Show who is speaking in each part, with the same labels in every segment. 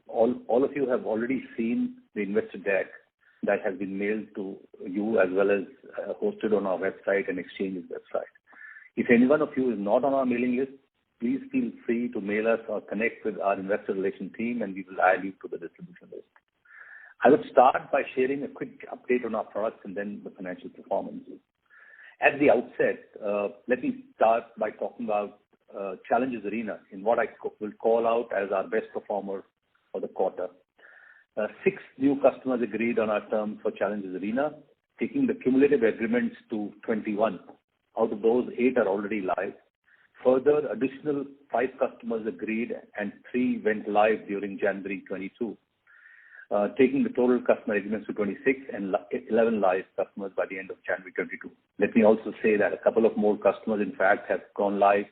Speaker 1: all of you have already seen the investor deck that has been mailed to you as well as hosted on our website and exchange's website. If any one of you is not on our mailing list, please feel free to mail us or connect with our investor relations team, and we will add you to the distribution list. I would start by sharing a quick update on our products and then the financial performance. At the outset, let me start by talking about Challenges Arena in what I will call out as our best performer for the quarter. 6 new customers agreed on our terms for Challenges Arena, taking the cumulative agreements to 21. Out of those, 8 are already live. Further, additional 5 customers agreed and 3 went live during January 22, taking the total customer agreements to 26 and 11 live customers by the end of January 22. Let me also say that a couple of more customers, in fact, have gone live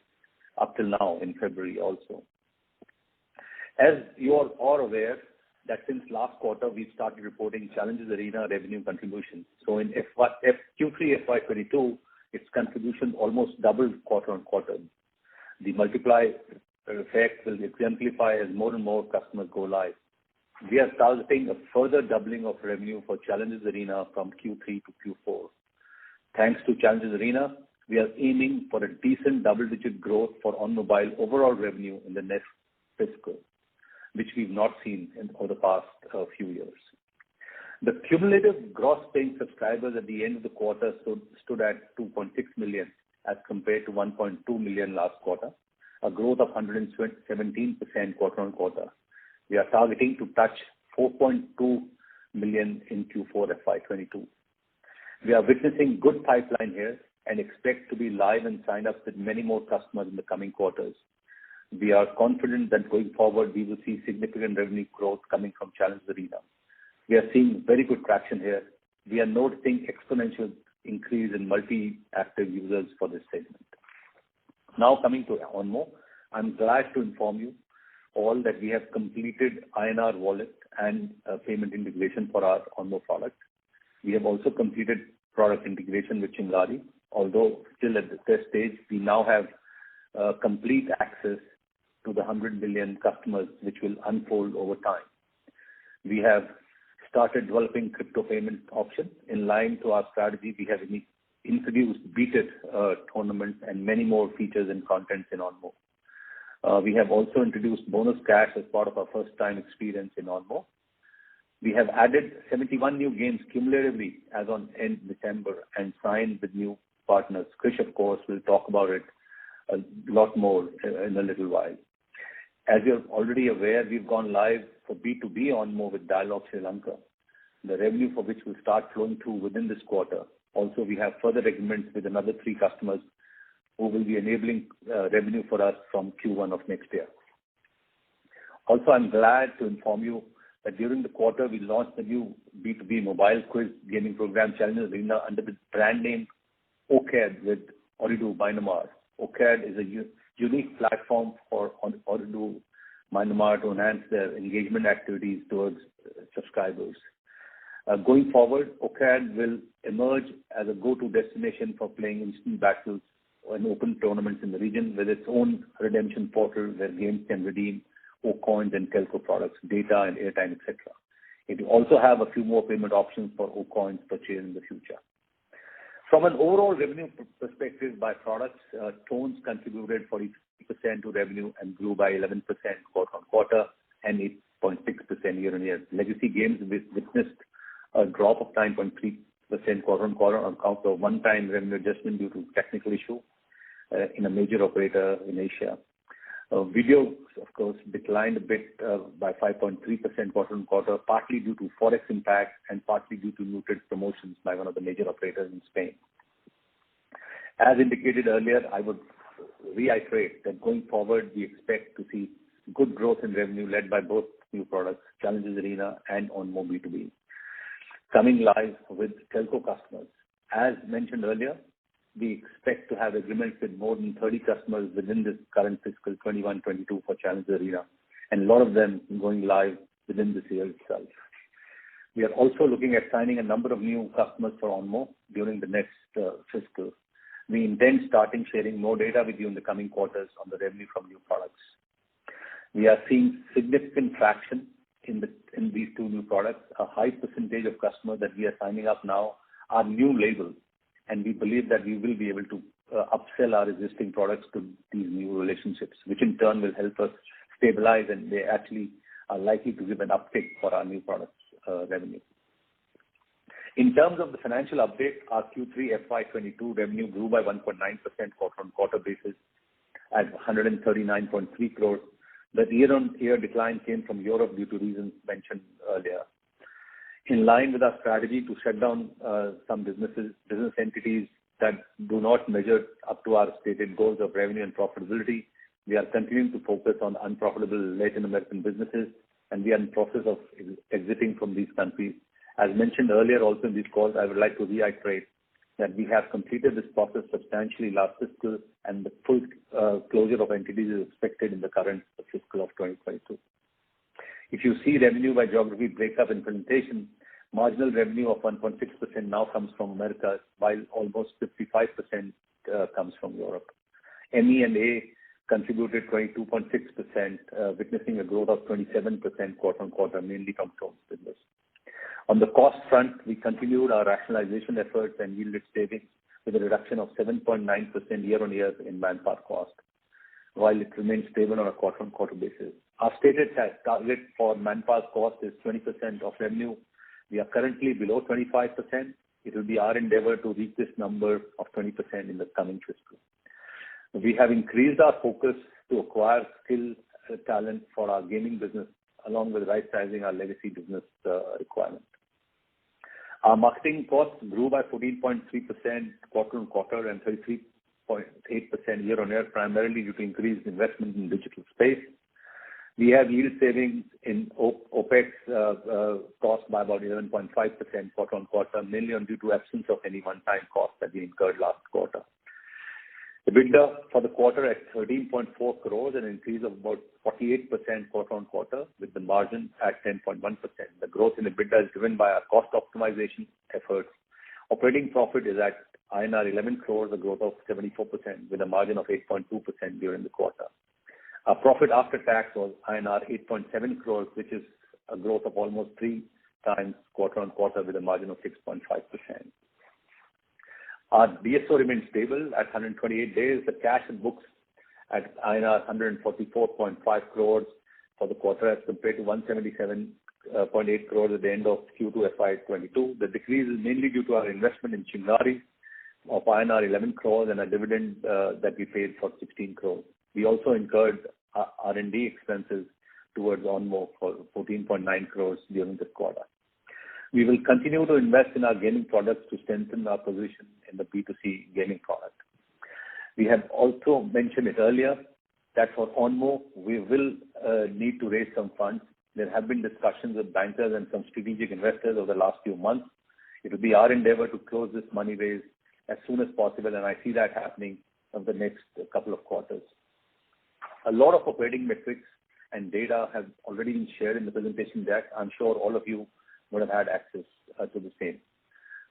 Speaker 1: up till now in February also. As you all are aware, that since last quarter, we've started reporting Challenges Arena revenue contribution. So in Q3FY22, its contribution almost doubled quarter on quarter. The multiply effect will exemplify as more and more customers go live. We are targeting a further doubling of revenue for Challenges Arena from Q3 to Q4. Thanks to Challenges Arena, we are aiming for a decent double-digit growth for Onmobile overall revenue in the next fiscal, which we've not seen over the past few years. The cumulative gross paying subscribers at the end of the quarter stood at 2.6 million as compared to 1.2 million last quarter, a growth of 117% quarter on quarter. We are targeting to touch 4.2 million in Q4 FY22. We are witnessing good pipeline here and expect to be live and signed up with many more customers in the coming quarters. We are confident that going forward, we will see significant revenue growth coming from Challenges Arena. We are seeing very good traction here. We are noticing exponential increase in multi-active users for this segment. Now coming to Onmo, I'm glad to inform you all that we have completed INR wallet and payment integration for our Onmo product. We have also completed product integration with Chingari. Although still at the test stage, we now have complete access to the 100 million customers, which will unfold over time. We have started developing crypto payment options. In line to our strategy, we have introduced beat-it tournaments and many more features and contents in Onmo. We have also introduced bonus cash as part of our first-time experience in Onmo. We have added 71 new games cumulatively as on end December and signed with new partners. Krish, of course, will talk about it a lot more in a little while. As you're already aware, we've gone live for B2B Onmo with Dialog Sri Lanka, the revenue for which will start flowing through within this quarter. Also, we have further agreements with another 3 customers who will be enabling revenue for us from Q1 of next year. Also, I'm glad to inform you that during the quarter, we launched the new B2B mobile quiz gaming program, Challenges Arena, under the brand name OCAD with Ooredoo Myanmar. OCAD is a unique platform for Ooredoo Myanmar to enhance their engagement activities towards subscribers. Going forward, OCAD will emerge as a go-to destination for playing instant battles and open tournaments in the region with its own redemption portal where games can redeem O-coins and telco products, data and airtime, etc. It will also have a few more payment options for O-coins purchased in the future. From an overall revenue perspective by products, Tones contributed 43% to revenue and grew by 11% quarter on quarter and 8.6% year on year. Legacy games witnessed a drop of 9.3% quarter on quarter on account of one-time revenue adjustment due to technical issue in a major operator in Asia. Video, of course, declined a bit by 5.3% quarter on quarter, partly due to forex impact and partly due to muted promotions by one of the major operators in Spain. As indicated earlier, I would reiterate that going forward, we expect to see good growth in revenue led by both new products, Challenges Arena and Onmo B2B. Coming live with telco customers. As mentioned earlier, we expect to have agreements with more than 30 customers within this current fiscal 21-22 for Challenges Arena, and a lot of them going live within this year itself. We are also looking at signing a number of new customers for Onmo during the next fiscal. We intend starting sharing more data with you in the coming quarters on the revenue from new products. We are seeing significant traction these two new products, a high percentage of customers that we are signing up now are new labels, and we believe that we will be able to upsell our existing products to these new relationships, which in turn will help us stabilize, and they actually are likely to give an uptick for our new products revenue. In terms of the financial update, our Q3 FY22 revenue grew by 1.9% quarter-on-quarter basis at 139.3 crores. The year-on-year decline came from Europe due to reasons mentioned earlier. In line with our strategy to shut down some business entities that do not measure up to our stated goals of revenue and profitability, we are continuing to focus on unprofitable Latin American businesses, and we are in the process of exiting from these countries. As mentioned earlier also in these calls, I would like to reiterate that we have completed this process substantially last fiscal, and the full closure of entities is expected in the current fiscal of 2022. If you see revenue by geography breakup in presentation, marginal revenue of 1.6% now comes from America, while almost 55% comes from Europe. ME and A contributed 22.6%, witnessing a growth of 27% quarter-on-quarter, mainly from Stone's business. On the cost front, we continued our rationalization efforts and yielded savings with a reduction of 7.9% year-on-year in manpower cost, while it remains stable on a quarter-on-quarter basis. Our stated target for manpower cost is 20% of revenue. We are currently below 25%. It will be our endeavor to reach this number of 20% in the coming fiscal. We have increased our focus to acquire skilled talent for our gaming business, along with right-sizing our legacy business requirement. Our marketing costs grew by 14.3% quarter-on-quarter and 33.8% year-on-year, primarily due to increased investment in digital space. We have yield savings in OPEX cost by about 11.5% quarter-on-quarter, mainly due to absence of any one-time cost that we incurred last quarter. EBITDA for the quarter at 13.4 crores, an increase of about 48% quarter-on-quarter, with the margin at 10.1%. The growth in EBITDA is driven by our cost optimization efforts. Operating profit is at INR 11 crores, a growth of 74%, with a margin of 8.2% during the quarter. Our profit after tax was INR 8.7 crores, which is a growth of almost 3 times quarter-on-quarter, with a margin of 6.5%. Our DSO remains stable at 128 days. The cash and books at INR 144.5 crores for the quarter as compared to 177.8 crores at the end of Q2 FY22. The decrease is mainly due to our investment in Chingari of INR 11 crores and a dividend that we paid for 16 crores. We also incurred R&D expenses towards Onmo for 14.9 crores during this quarter. We will continue to invest in our gaming products to strengthen our position in the B2C gaming product. We have also mentioned it earlier that for Onmo, we will need to raise some funds. There have been discussions with bankers and some strategic investors over the last few months. It will be our endeavor to close this money raise as soon as possible, and I see that happening over the next couple of quarters. A lot of operating metrics and data have already been shared in the presentation deck. I'm sure all of you would have had access to the same.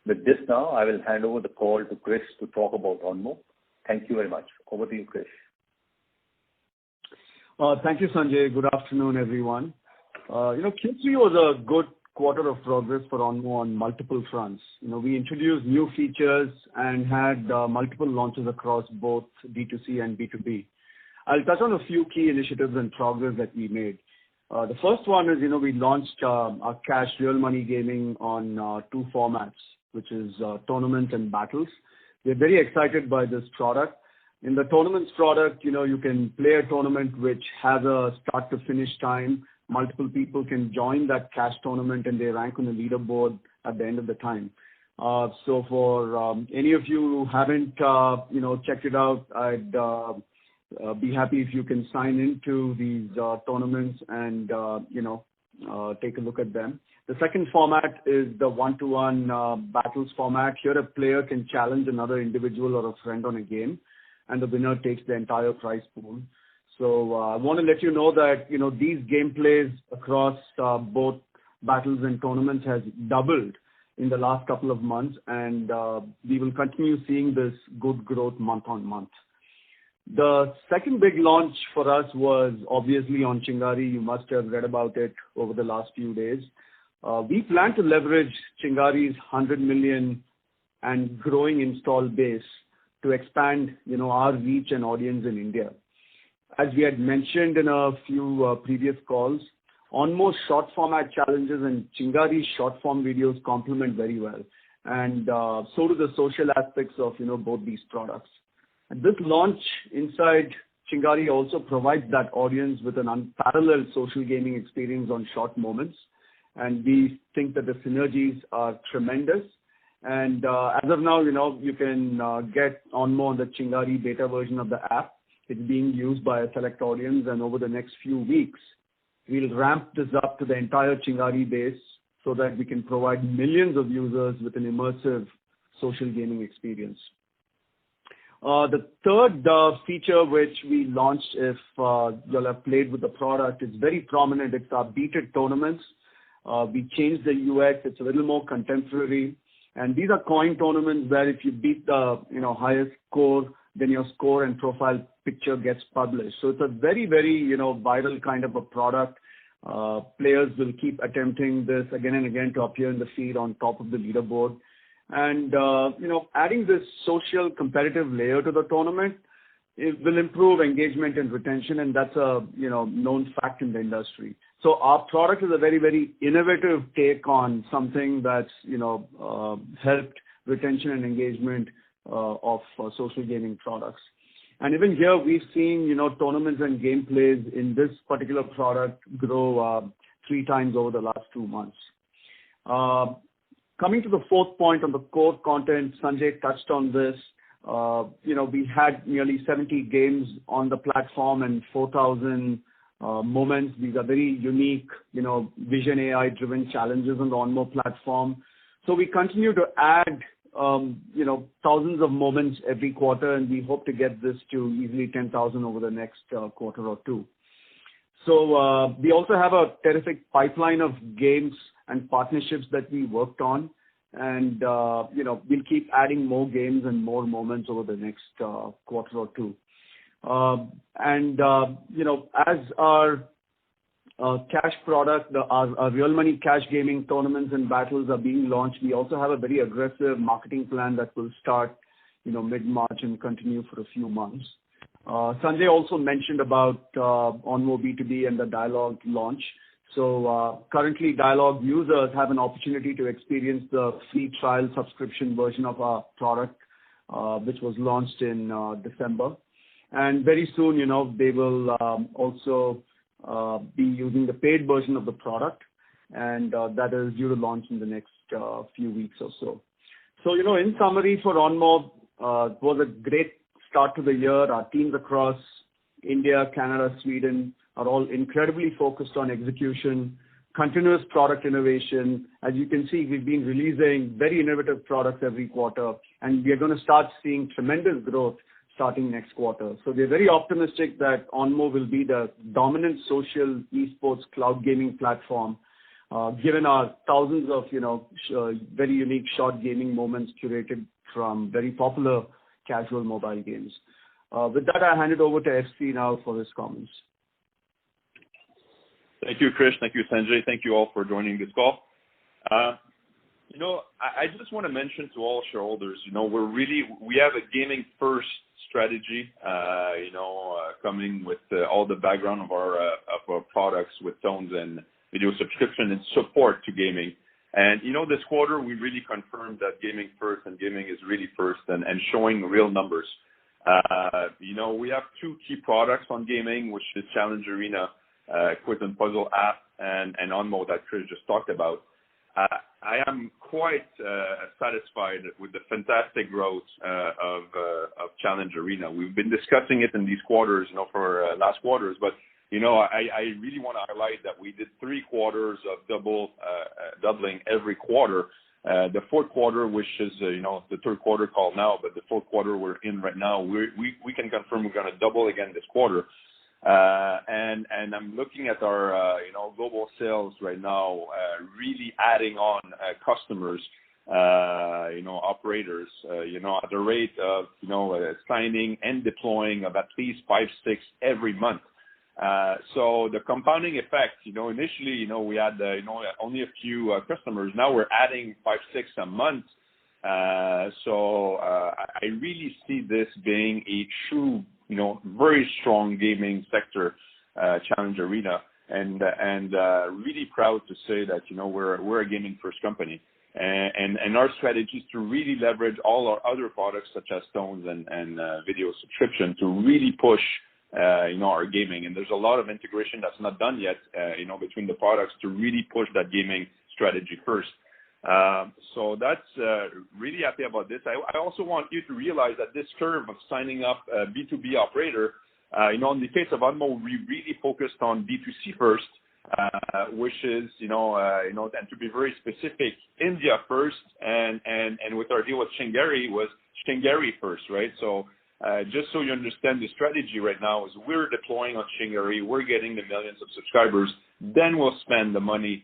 Speaker 1: With this now, I will hand over the call to Chris to talk about Onmo. Thank you very much. Over to you, Chris.
Speaker 2: Thank you, Sanjay. Good afternoon, everyone. Q3 was a good quarter of progress for Onmo on multiple fronts. We introduced new features and had multiple launches across both D2C and B2B. I'll touch on a few key initiatives and progress that we made. The first one is, we launched our cash real money gaming on 2 formats, which is tournament and battles. We're very excited by this product. In the tournaments product, you can play a tournament which has a start to finish time. Multiple people can join that cash tournament and they rank on the leaderboard at the end of the time. So for any of you who haven't, checked it out, I'd be happy if you can sign into these tournaments and, take a look at them. The second format is the 1-to-1 battles format. Here a player can challenge another individual or a friend on a game, and the winner takes the entire prize pool. So I want to let you know that, these gameplays across both battles and tournaments has doubled in the last couple of months, and we will continue seeing this good growth month on month. The second big launch for us was obviously on Chingari. You must have read about it over the last few days. We plan to leverage Chingari's 100 million and growing install base to expand, our reach and audience in India. As we had mentioned in a few previous calls, Onmo's short format challenges and Chingari's short form videos complement very well. And so do the social aspects of, both these products. And this launch inside Chingari also provides that audience with an unparalleled social gaming experience on short moments. And we think that the synergies are tremendous. And as of now, you can get Onmo on the Chingari beta version of the app. It's being used by a select audience. And over the next few weeks, we'll ramp this up to the entire Chingari base so that we can provide millions of users with an immersive social gaming experience. The third feature which we launched, if you'll have played with the product, is very prominent. It's our Beat It tournaments. We changed the UX. It's a little more contemporary. And these are coin tournaments where if you beat the highest score, then your score and profile picture gets published. So it's a very, very viral kind of a product. Players will keep attempting this again and again to appear in the feed on top of the leaderboard. And adding this social competitive layer to the tournament, it will improve engagement and retention, and that's a known fact in the industry. So our product is a very, very innovative take on something that's helped retention and engagement of social gaming products. And even here, we've seen tournaments and gameplays in this particular product grow 3 times over the last 2 months. Coming to the fourth point on the core content, Sanjay touched on this. We had nearly 70 games on the platform and 4,000 moments. These are very unique, vision AI-driven challenges on the Onmo platform. So we continue to add, thousands of moments every quarter, and we hope to get this to easily 10,000 over the next quarter or two. So we also have a terrific pipeline of games and partnerships that we worked on. And, we'll keep adding more games and more moments over the next quarter or two. As our cash product, our real money cash gaming tournaments and battles are being launched, we also have a very aggressive marketing plan that will start, mid-March and continue for a few months. Sanjay also mentioned about Onmo B2B and the Dialogue launch. So currently, Dialogue users have an opportunity to experience the free trial subscription version of our product, which was launched in December. And very soon, they will also be using the paid version of the product, and that is due to launch in the next few weeks or so. So, in summary for Onmo, it was a great start to the year. Our teams across India, Canada, Sweden are all incredibly focused on execution, continuous product innovation. As you can see, we've been releasing very innovative products every quarter, and we are going to start seeing tremendous growth starting next quarter. So we're very optimistic that Onmo will be the dominant social esports cloud gaming platform, given our thousands of, very unique short gaming moments curated from very popular casual mobile games. With that, I hand it over to FC now for his comments.
Speaker 3: Thank you, Krish. Thank you, Sanjay. Thank you all for joining this call. I just want to mention to all shareholders, we have a gaming first strategy, coming with all the background of our products with tones and video subscription and support to gaming. And, this quarter, we really confirmed that gaming first and gaming is really first and showing real numbers. We have 2 key products on gaming, which is Challenge Arena, quiz and puzzle app, and Onmo that Krish just talked about. I am quite satisfied with the fantastic growth of Challenge Arena. We've been discussing it in these quarters, for last quarters, but I really want to highlight that we did 3 quarters of doubling every quarter. The fourth quarter, which is the third quarter call now, but the fourth quarter we're in right now, we can confirm we're going to double again this quarter. And I'm looking at our global sales right now, really adding on customers. operators, at the rate of, signing and deploying of at least 5-6 every month. So the compounding effect, initially, we had, only a few customers. Now we're adding 5-6 a month. So I really see this being a true, very strong gaming sector, challenge arena, and really proud to say that, we're a gaming first company. And our strategy is to really leverage all our other products such as Tones and video subscription to really push, our gaming. And there's a lot of integration that's not done yet, between the products to really push that gaming strategy first. So that's really happy about this. I also want you to realize that this curve of signing up a B2B operator, in the case of Onmo, we really focused on B2C first, which is, and to be very specific, India first, and with our deal with Chingari was Chingari first, right? So just so you understand the strategy right now is we're deploying on Chingari, we're getting the millions of subscribers, then we'll spend the money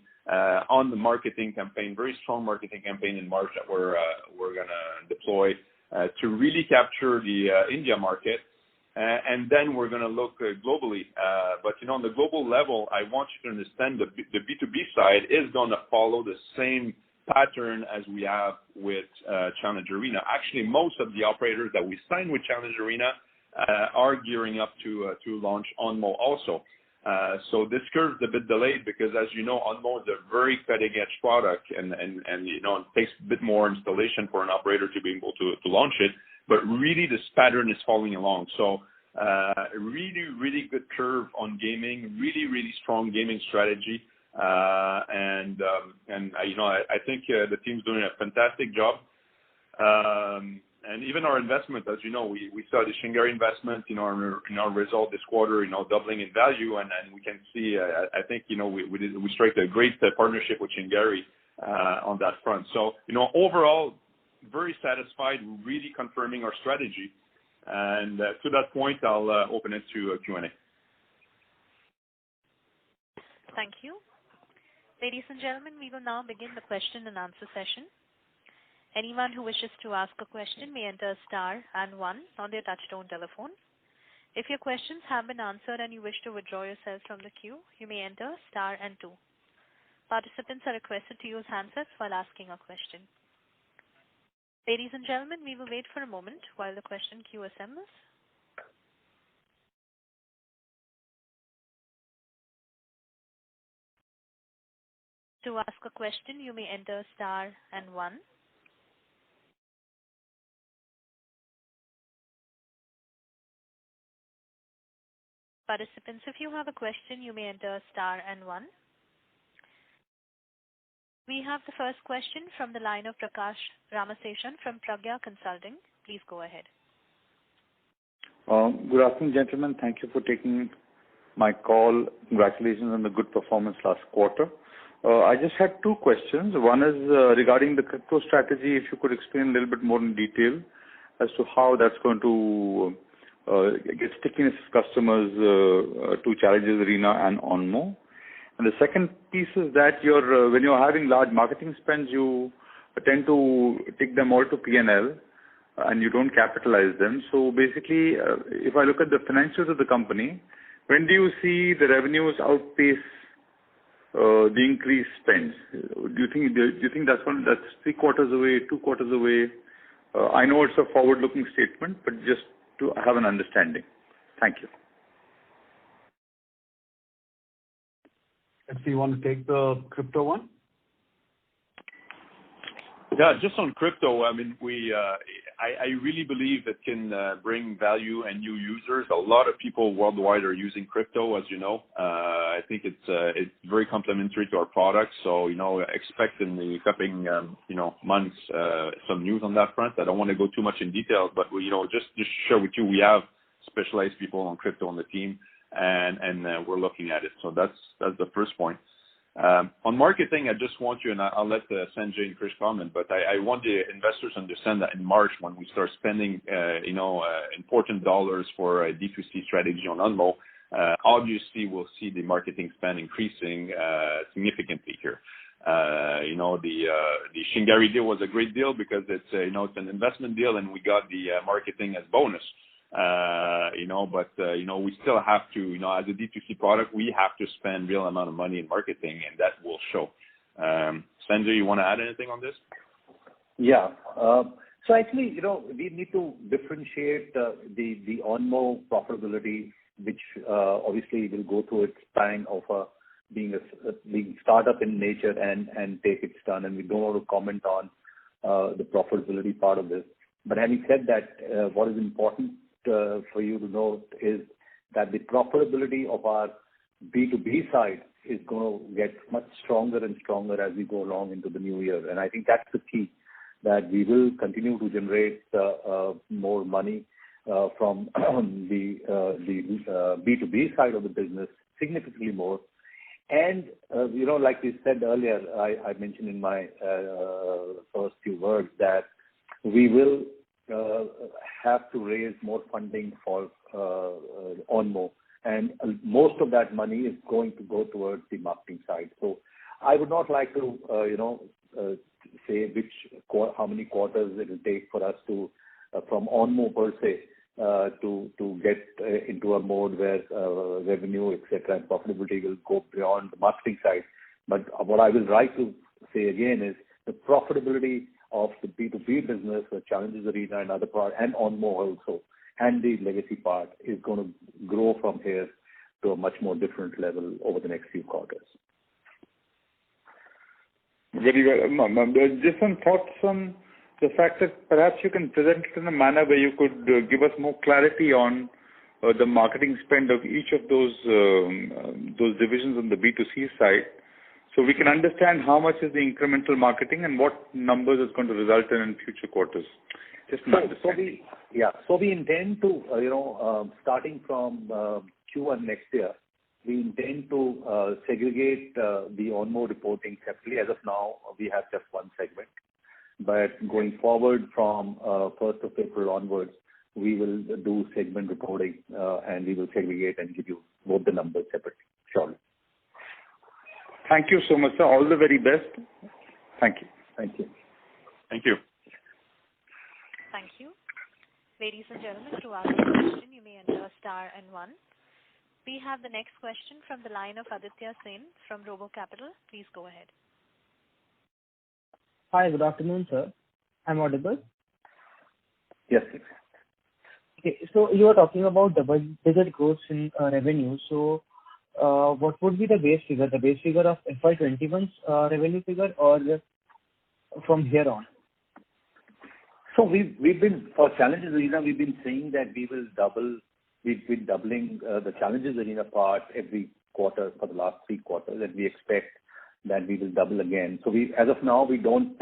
Speaker 3: on the marketing campaign, very strong marketing campaign in March that we're going to deploy to really capture the India market. And then we're going to look globally. But, on the global level, I want you to understand the B2B side is going to follow the same pattern as we have with Challenge Arena. Actually, most of the operators that we signed with Challenge Arena are gearing up to launch Onmo also. So this curve is a bit delayed because, as you know, Onmo is a very cutting-edge product, and it takes a bit more installation for an operator to be able to launch it. But really, this pattern is following along. So really, really good curve on gaming, really, really strong gaming strategy. And I think the team's doing a fantastic job. And even our investment, as you know, we saw the Chingari investment, in our result this quarter, doubling in value. And we can see, I think, we struck a great partnership with Chingari on that front. So, overall, very satisfied, really confirming our strategy. And to that point, I'll open it to Q&A.
Speaker 4: Thank you. Ladies and gentlemen, we will now begin the question and answer session. Anyone who wishes to ask a question may enter star and 1 on their touchtone telephone. If your questions have been answered and you wish to withdraw yourself from the queue, you may enter star and 2. Participants are requested to use handsets while asking a question. Ladies and gentlemen, we will wait for a moment while the question queue assembles. To ask a question, you may enter star and 1. Participants, if you have a question, you may enter star and 1. We have the first question from the line of Prakash Ramaseshan from Pragya Consulting. Please go ahead.
Speaker 1: Good afternoon, gentlemen. Thank you for taking my call. Congratulations on the good performance last quarter. I just had 2 questions. One is regarding the crypto strategy. If you could explain a little bit more in detail as to how that's going to get stickiness of customers to Challenges Arena and Onmo. And the second piece is that when you're having large marketing spends, you tend to take them all to P&L and you don't capitalize them. So basically, if I look at the financials of the company, when do you see the revenues outpace the increased spends? Do you think that's 3 quarters away, 2 quarters away? I know it's a forward-looking statement, but just to have an understanding. Thank you.
Speaker 2: If you want to take the crypto one?
Speaker 3: Yeah, just on crypto, I mean, I really believe it can bring value and new users. A lot of people worldwide are using crypto, as you know. I think it's very complementary to our products. So, expect in the coming, months some news on that front. I don't want to go too much in detail, but just to share with you, we have specialized people on crypto on the team, and we're looking at it. So that's the first point. On marketing, I just want you, and I'll let Sanjay and Krish comment, but I want the investors to understand that in March, when we start spending, important dollars for a D2C strategy on Onmo, obviously we'll see the marketing spend increasing significantly here. The Chingari deal was a great deal because it's it's an investment deal and we got the marketing as bonus. We still have to, as a D2C product, we have to spend real amount of money in marketing, and that will show. Sanjay, you want to add anything on this?
Speaker 1: Yeah. So actually, we need to differentiate the Onmo profitability, which obviously will go through its time of being startup in nature and take its turn, and we don't want to comment on the profitability part of this. But having said that, what is important for you to note is that the profitability of our B2B side is going to get much stronger and stronger as we go along into the new year. And I think that's the key, that we will continue to generate more money from the B2B side of the business, significantly more. And, like we said earlier, I mentioned in my first few words that we will have to raise more funding for Onmo, and most of that money is going to go towards the marketing side. So I would not like to, say how many quarters it will take for us to, from Onmo per se, to get into a mode where revenue, etc., and profitability will go beyond the marketing side. But what I will like to say again is the profitability of the B2B business, the Challenges Arena and other part, and Onmo also, and the legacy part is going to grow from here to a much more different level over the next few quarters.
Speaker 5: Very well. Just some thoughts on the fact that perhaps you can present it in a manner where you could give us more clarity on the marketing spend of each of those divisions on the B2C side, so we can understand how much is the incremental marketing and what numbers it's going to result in future quarters.
Speaker 1: So we intend to, starting from Q1 next year, we intend to segregate the Onmo reporting separately. As of now, we have just one segment. But going forward from 1st of April onwards, we will do segment reporting and we will segregate and give you both the numbers separately. Surely.
Speaker 5: Thank you so much, sir. All the very best. Thank you.
Speaker 1: Thank you.
Speaker 3: Thank you.
Speaker 4: Thank you. Ladies and gentlemen, to ask a question, you may enter star and 1. We have the next question from the line of Aditya Sen from Robo Capital. Please go ahead.
Speaker 6: Hi, good afternoon, sir. I'm audible?
Speaker 1: Yes.
Speaker 6: Okay, so you are talking about double-digit growth in revenue. So, what would be the base figure? The base figure of FY21's revenue figure, or from here on?
Speaker 1: So we've been, for Challenges Arena, we've been saying that we will double. We've been doubling the Challenges Arena part every quarter for the last 3 quarters, and we expect that we will double again. So as of now, we don't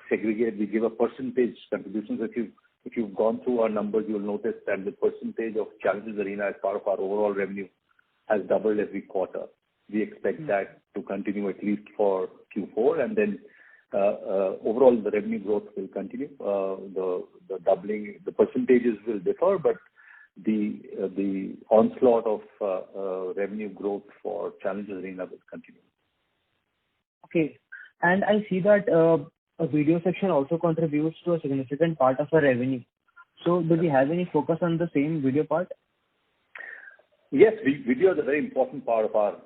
Speaker 1: segregate. We give a percentage contribution. So if you've gone through our numbers, you'll notice that the percentage of Challenges Arena as part of our overall revenue has doubled every quarter. We expect that to continue at least for Q4, and then overall the revenue growth will continue. The doubling, the percentages will differ, but the onslaught of revenue growth for Challenges Arena will continue.
Speaker 6: Okay, and I see that a video section also contributes to a significant part of our revenue. So, do we have any focus on the same video part?
Speaker 1: Yes, video is a very important part of our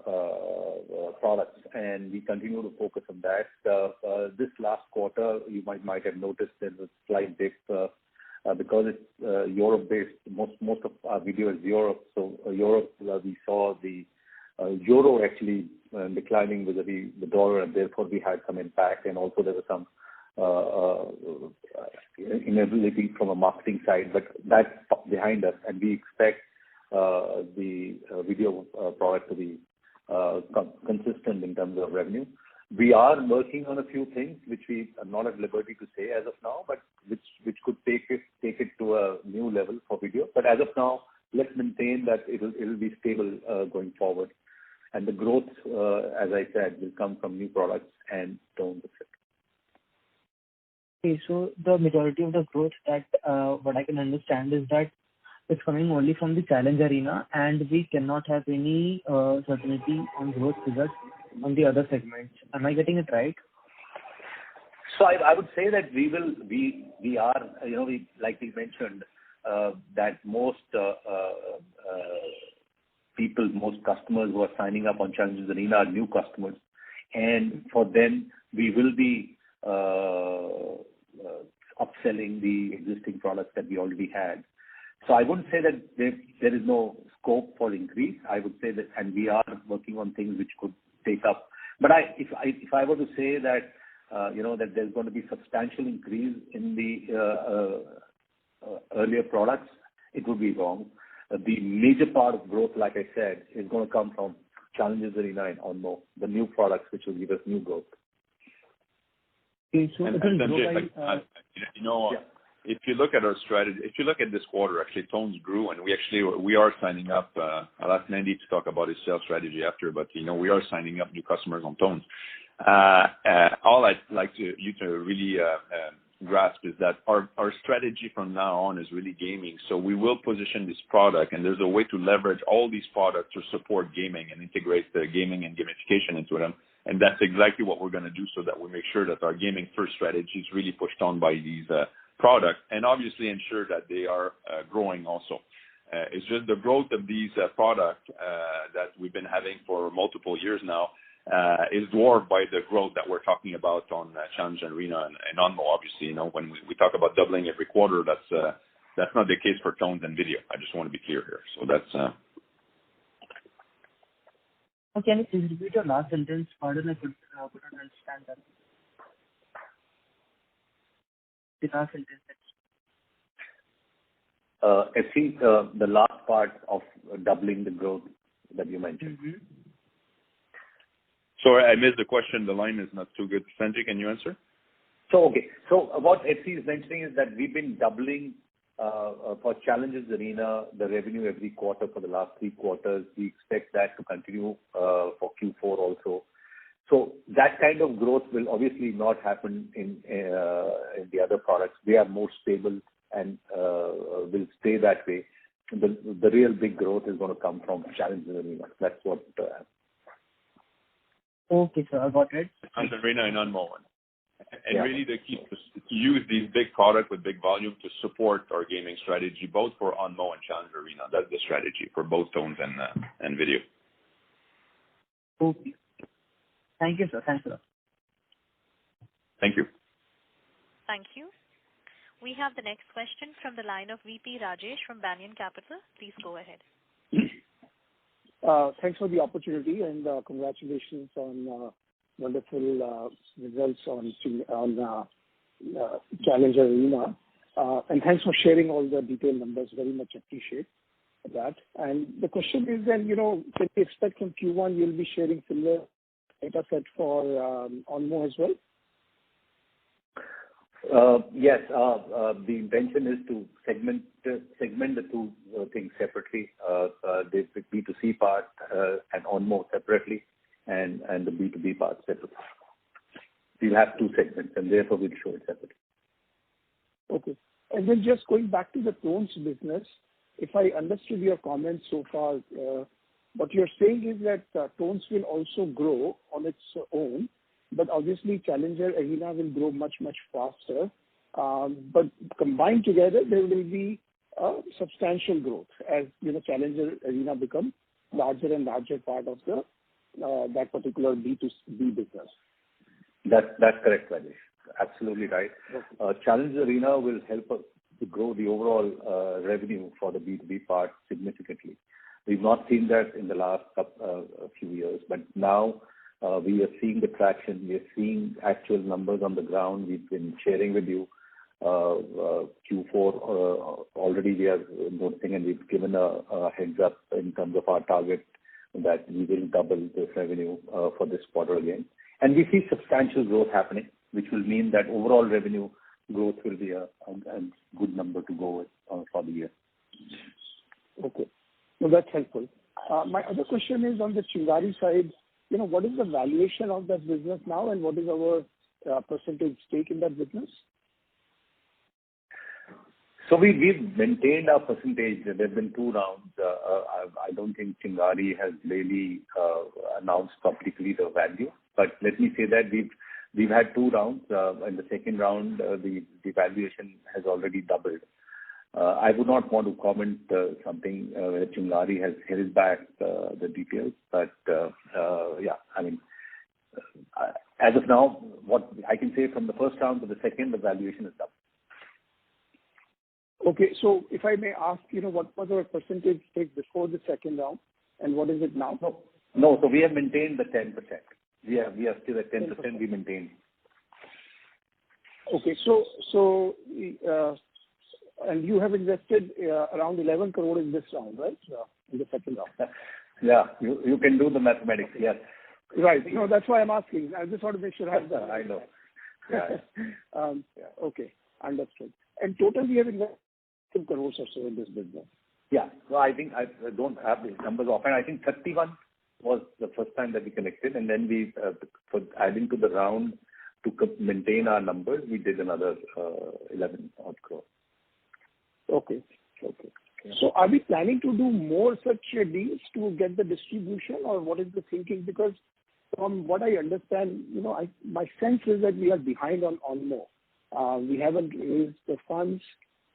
Speaker 1: products, and we continue to focus on that. This last quarter, you might have noticed there was a slight dip because it's Europe-based. Most of our video is Europe. So Europe, we saw the euro actually declining with the dollar, and therefore we had some impact. And also there was some inability from a marketing side, but that's behind us, and we expect the video product to be consistent in terms of revenue. We are working on a few things which we are not at liberty to say as of now, but which could take it to a new level for video. But as of now, let's maintain that it'll be stable going forward, and the growth, as I said, will come from new products and tone the fit.
Speaker 6: Okay, so the majority of the growth that what I can understand is that it's coming only from the Challenge Arena, and we cannot have any certainty on growth figures on the other segments. Am I getting it right?
Speaker 1: So I would say that we are, like we mentioned, that most people, most customers who are signing up on Challenges Arena are new customers. And for them, we will be upselling the existing products that we already had. So I wouldn't say that there is no scope for increase. I would say that, and we are working on things which could take up. But if I were to say that, that there's going to be substantial increase in the earlier products, it would be wrong. The major part of growth, like I said, is going to come from Challenges Arena and Onmo, the new products which will give us new growth.
Speaker 6: Okay, so
Speaker 3: if you look at our strategy, if you look at this quarter, actually Tones grew, and we are signing up. I'll ask Nandi to talk about his sales strategy after, but we are signing up new customers on Tones. All I'd like you to really grasp is that our strategy from now on is really gaming. So we will position this product, and there's a way to leverage all these products to support gaming and integrate the gaming and gamification into them. And that's exactly what we're going to do, so that we make sure that our gaming first strategy is really pushed on by these products, and obviously ensure that they are growing also. It's just the growth of these products that we've been having for multiple years now is dwarfed by the growth that we're talking about on Challenge Arena and Onmo. Obviously, when we talk about doubling every quarter, that's not the case for Tones and video. I just want to be clear here. So that's.
Speaker 6: Okay, can you please repeat your last sentence? Pardon, I couldn't understand that. The last sentence.
Speaker 1: I think the last part of doubling the growth that you mentioned.
Speaker 6: Mm-hmm.
Speaker 3: Sorry, I missed the question. The line is not too good. Sanjay, can you answer?
Speaker 1: So what FC is mentioning is that we've been doubling for Challenges Arena the revenue every quarter for the last 3 quarters. We expect that to continue for Q4 also. So that kind of growth will obviously not happen in the other products. They are more stable and will stay that way. The real big growth is going to come from Challenges Arena. That's what.
Speaker 6: Okay, sir, I got it.
Speaker 3: Challenges Arena and Onmo. And really to use these big products with big volume to support our gaming strategy, both for Onmo and Challenge Arena. That's the strategy for both Tones and video.
Speaker 6: Okay. Thank you, sir. Thanks a lot.
Speaker 3: Thank you.
Speaker 4: Thank you. We have the next question from the line of VP Rajesh from Banyan Capital. Please go ahead.
Speaker 7: Thanks for the opportunity, and congratulations on wonderful results on Challenge Arena. And thanks for sharing all the detailed numbers. Very much appreciate that. And the question is then, can we expect from Q1 you'll be sharing similar data set for Onmo as well?
Speaker 1: Yes. The intention is to segment the two things separately. The B2C part and Onmo separately, and the B2B part separately. We'll have 2 segments, and therefore we'll show it separately.
Speaker 7: Okay. And then just going back to the Tones business, if I understood your comments so far, what you're saying is that Tones will also grow on its own, but obviously Challenger Arena will grow much, much faster. But combined together, there will be substantial growth as Challenger Arena becomes larger and larger part of the that particular B2B business.
Speaker 1: That's correct, Rajesh. Absolutely right.
Speaker 7: Okay.
Speaker 1: Challenge Arena will help us to grow the overall revenue for the B2B part significantly. We've not seen that in the last few years, but now we are seeing the traction. We are seeing actual numbers on the ground. We've been sharing with you Q4 already. We are noticing, and we've given a heads up in terms of our target that we will double this revenue for this quarter again. And we see substantial growth happening, which will mean that overall revenue growth will be a good number to go with for the year.
Speaker 7: Okay. So that's helpful. My other question is on the Chingari side. What is the valuation of that business now, and what is our percentage stake in that business?
Speaker 1: So we've maintained our percentage. There have been 2 rounds. I don't think Chingari has really announced publicly the value, but let me say that We've had 2 rounds. In the second round, the valuation has already doubled. I would not want to comment something where Chingari has held back the details. But yeah, I mean, as of now, what I can say from the first round to the second, the valuation is doubled.
Speaker 7: Okay. So if I may ask, what was our percentage stake before the second round, and what is it now?
Speaker 1: No. So we have maintained the 10%. We are still at 10%. We maintain.
Speaker 7: Okay. So and you have invested around 11 crore in this round, right? In the second round.
Speaker 1: Yeah. You can do the mathematics. Yes.
Speaker 7: Right. No, that's why I'm asking. I just want to make sure I have that.
Speaker 1: I know. Yeah.
Speaker 7: Okay. Understood. And total, we have invested 2 crores or so in this business.
Speaker 1: Yeah. So I think I don't have the numbers offhand. I think 31 was the first time that we collected, and then we, for adding to the round to maintain our numbers, we did another 11 odd crore.
Speaker 7: Okay. So are we planning to do more such deals to get the distribution, or what is the thinking? Because from what I understand, my sense is that we are behind on Onmo. We haven't raised the funds.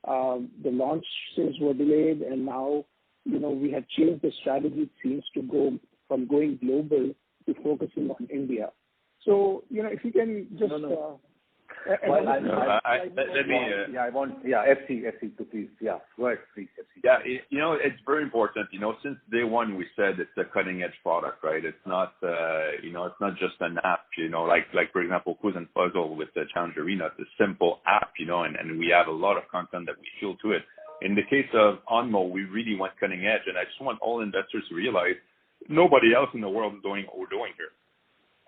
Speaker 7: The launches were delayed, and now, we have changed the strategy. It seems to go from going global to focusing on India. So, if you can just...
Speaker 1: FC to please. Yeah, go ahead, please, FC.
Speaker 3: Yeah, it's very important. Since day one, we said it's a cutting edge product, right? It's not, it's not just an app, like for example, Quiz and Puzzle with the Challenge Arena. It's a simple app, and we have a lot of content that we feel to it. In the case of Onmo, we really went cutting edge, and I just want all investors to realize nobody else in the world is doing what we're doing here.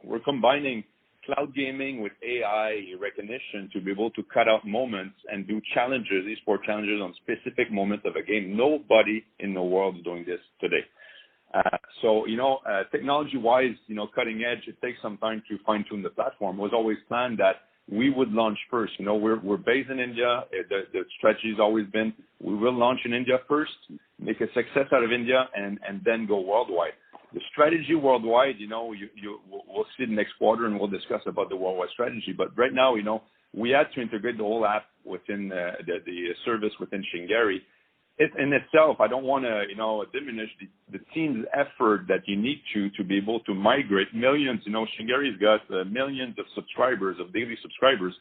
Speaker 3: We're combining cloud gaming with AI recognition to be able to cut out moments and do challenges, esport challenges on specific moments of a game. Nobody in the world is doing this today. So, technology-wise, cutting edge, it takes some time to fine-tune the platform. It was always planned that we would launch first. We're based in India. The strategy has always been we will launch in India first, make a success out of India, and then go worldwide. The strategy worldwide, we'll see the next quarter, and we'll discuss about the worldwide strategy. But right now, we had to integrate the whole app within the service within Chingari. It in itself, I don't want to, diminish the team's effort that you need to be able to migrate millions. Chingari's got millions of subscribers, of daily subscribers.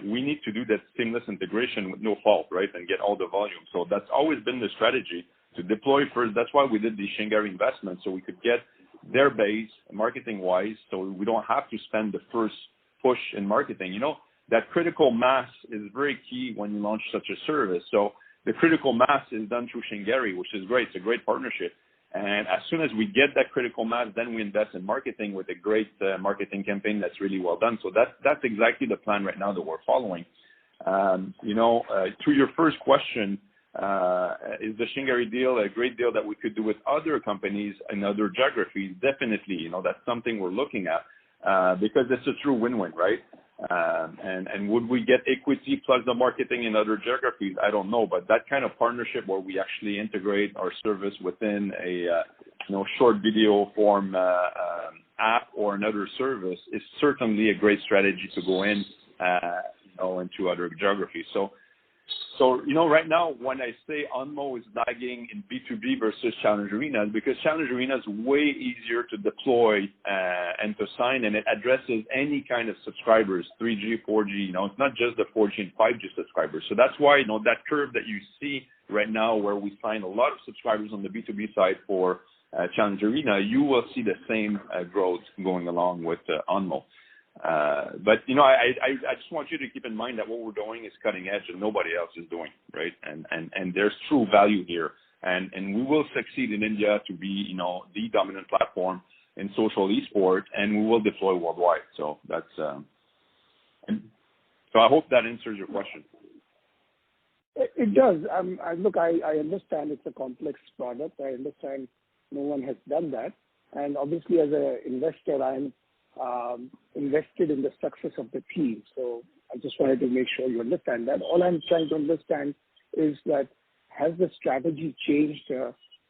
Speaker 3: We need to do that seamless integration with no fault, right, and get all the volume. So that's always been the strategy. To deploy first, that's why we did the Chingari investment, so we could get their base marketing-wise, so we don't have to spend the first push in marketing. That critical mass is very key when you launch such a service. So the critical mass is done through Chingari, which is great. It's a great partnership. And as soon as we get that critical mass, then we invest in marketing with a great marketing campaign that's really well done. So that's exactly the plan right now that we're following. To your first question, is the Chingari deal a great deal that we could do with other companies in other geographies? Definitely, that's something we're looking at because it's a true win-win, right? And would we get equity plus the marketing in other geographies? I don't know, but that kind of partnership where we actually integrate our service within a short video form app or another service is certainly a great strategy to go in into other geographies. So, right now, when I say Onmo is lagging in B2B versus Challenge Arena, because Challenge Arena is way easier to deploy and to sign, and it addresses any kind of subscribers, 3G, 4G, it's not just the 4G and 5G subscribers. So that's why, that curve that you see right now where we sign a lot of subscribers on the B2B side for Challenge Arena, you will see the same growth going along with Onmo. But I just want you to keep in mind that what we're doing is cutting edge and nobody else is doing, right? And there's true value here, and we will succeed in India to be the dominant platform in social esport, and we will deploy worldwide. So that's so I hope that answers your question.
Speaker 7: It does. Look, I understand it's a complex product. I understand no one has done that, and obviously as an investor, I'm invested in the success of the team. So I just wanted to make sure you understand that. All I'm trying to understand is that has the strategy changed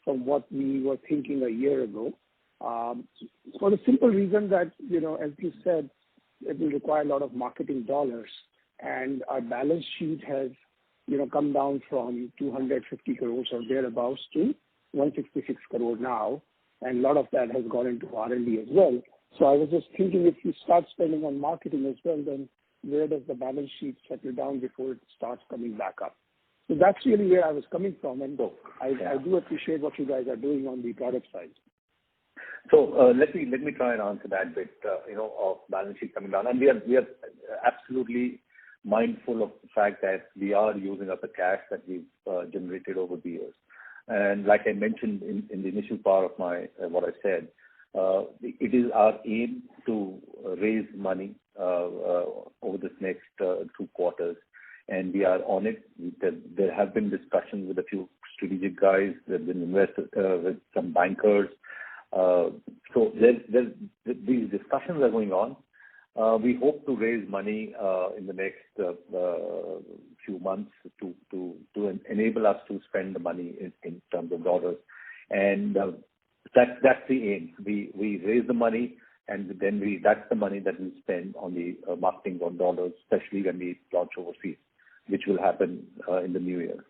Speaker 7: from what we were thinking a year ago? For the simple reason that, as you said, it will require a lot of marketing dollars, and our balance sheet has, come down from 250 crores or thereabouts to 166 crore now, and a lot of that has gone into R&D as well. So I was just thinking, if you start spending on marketing as well, then where does the balance sheet settle down before it starts coming back up? So that's really where I was coming from, and I do appreciate what you guys are doing on the product side.
Speaker 1: So let me try and answer that bit, of balance sheet coming down. And we are absolutely mindful of the fact that we are using up the cash that we've generated over the years. And like I mentioned in the initial part of what I said, it is our aim to raise money over this next 2 quarters, and we are on it. There have been discussions with a few strategic guys. There have been investors with some bankers. So these discussions are going on. We hope to raise money in the next few months to enable us to spend the money in terms of dollars, and that's the aim. We raise the money, and then that's the money that we spend on the marketing on dollars, especially when we launch overseas, which will happen in the new year.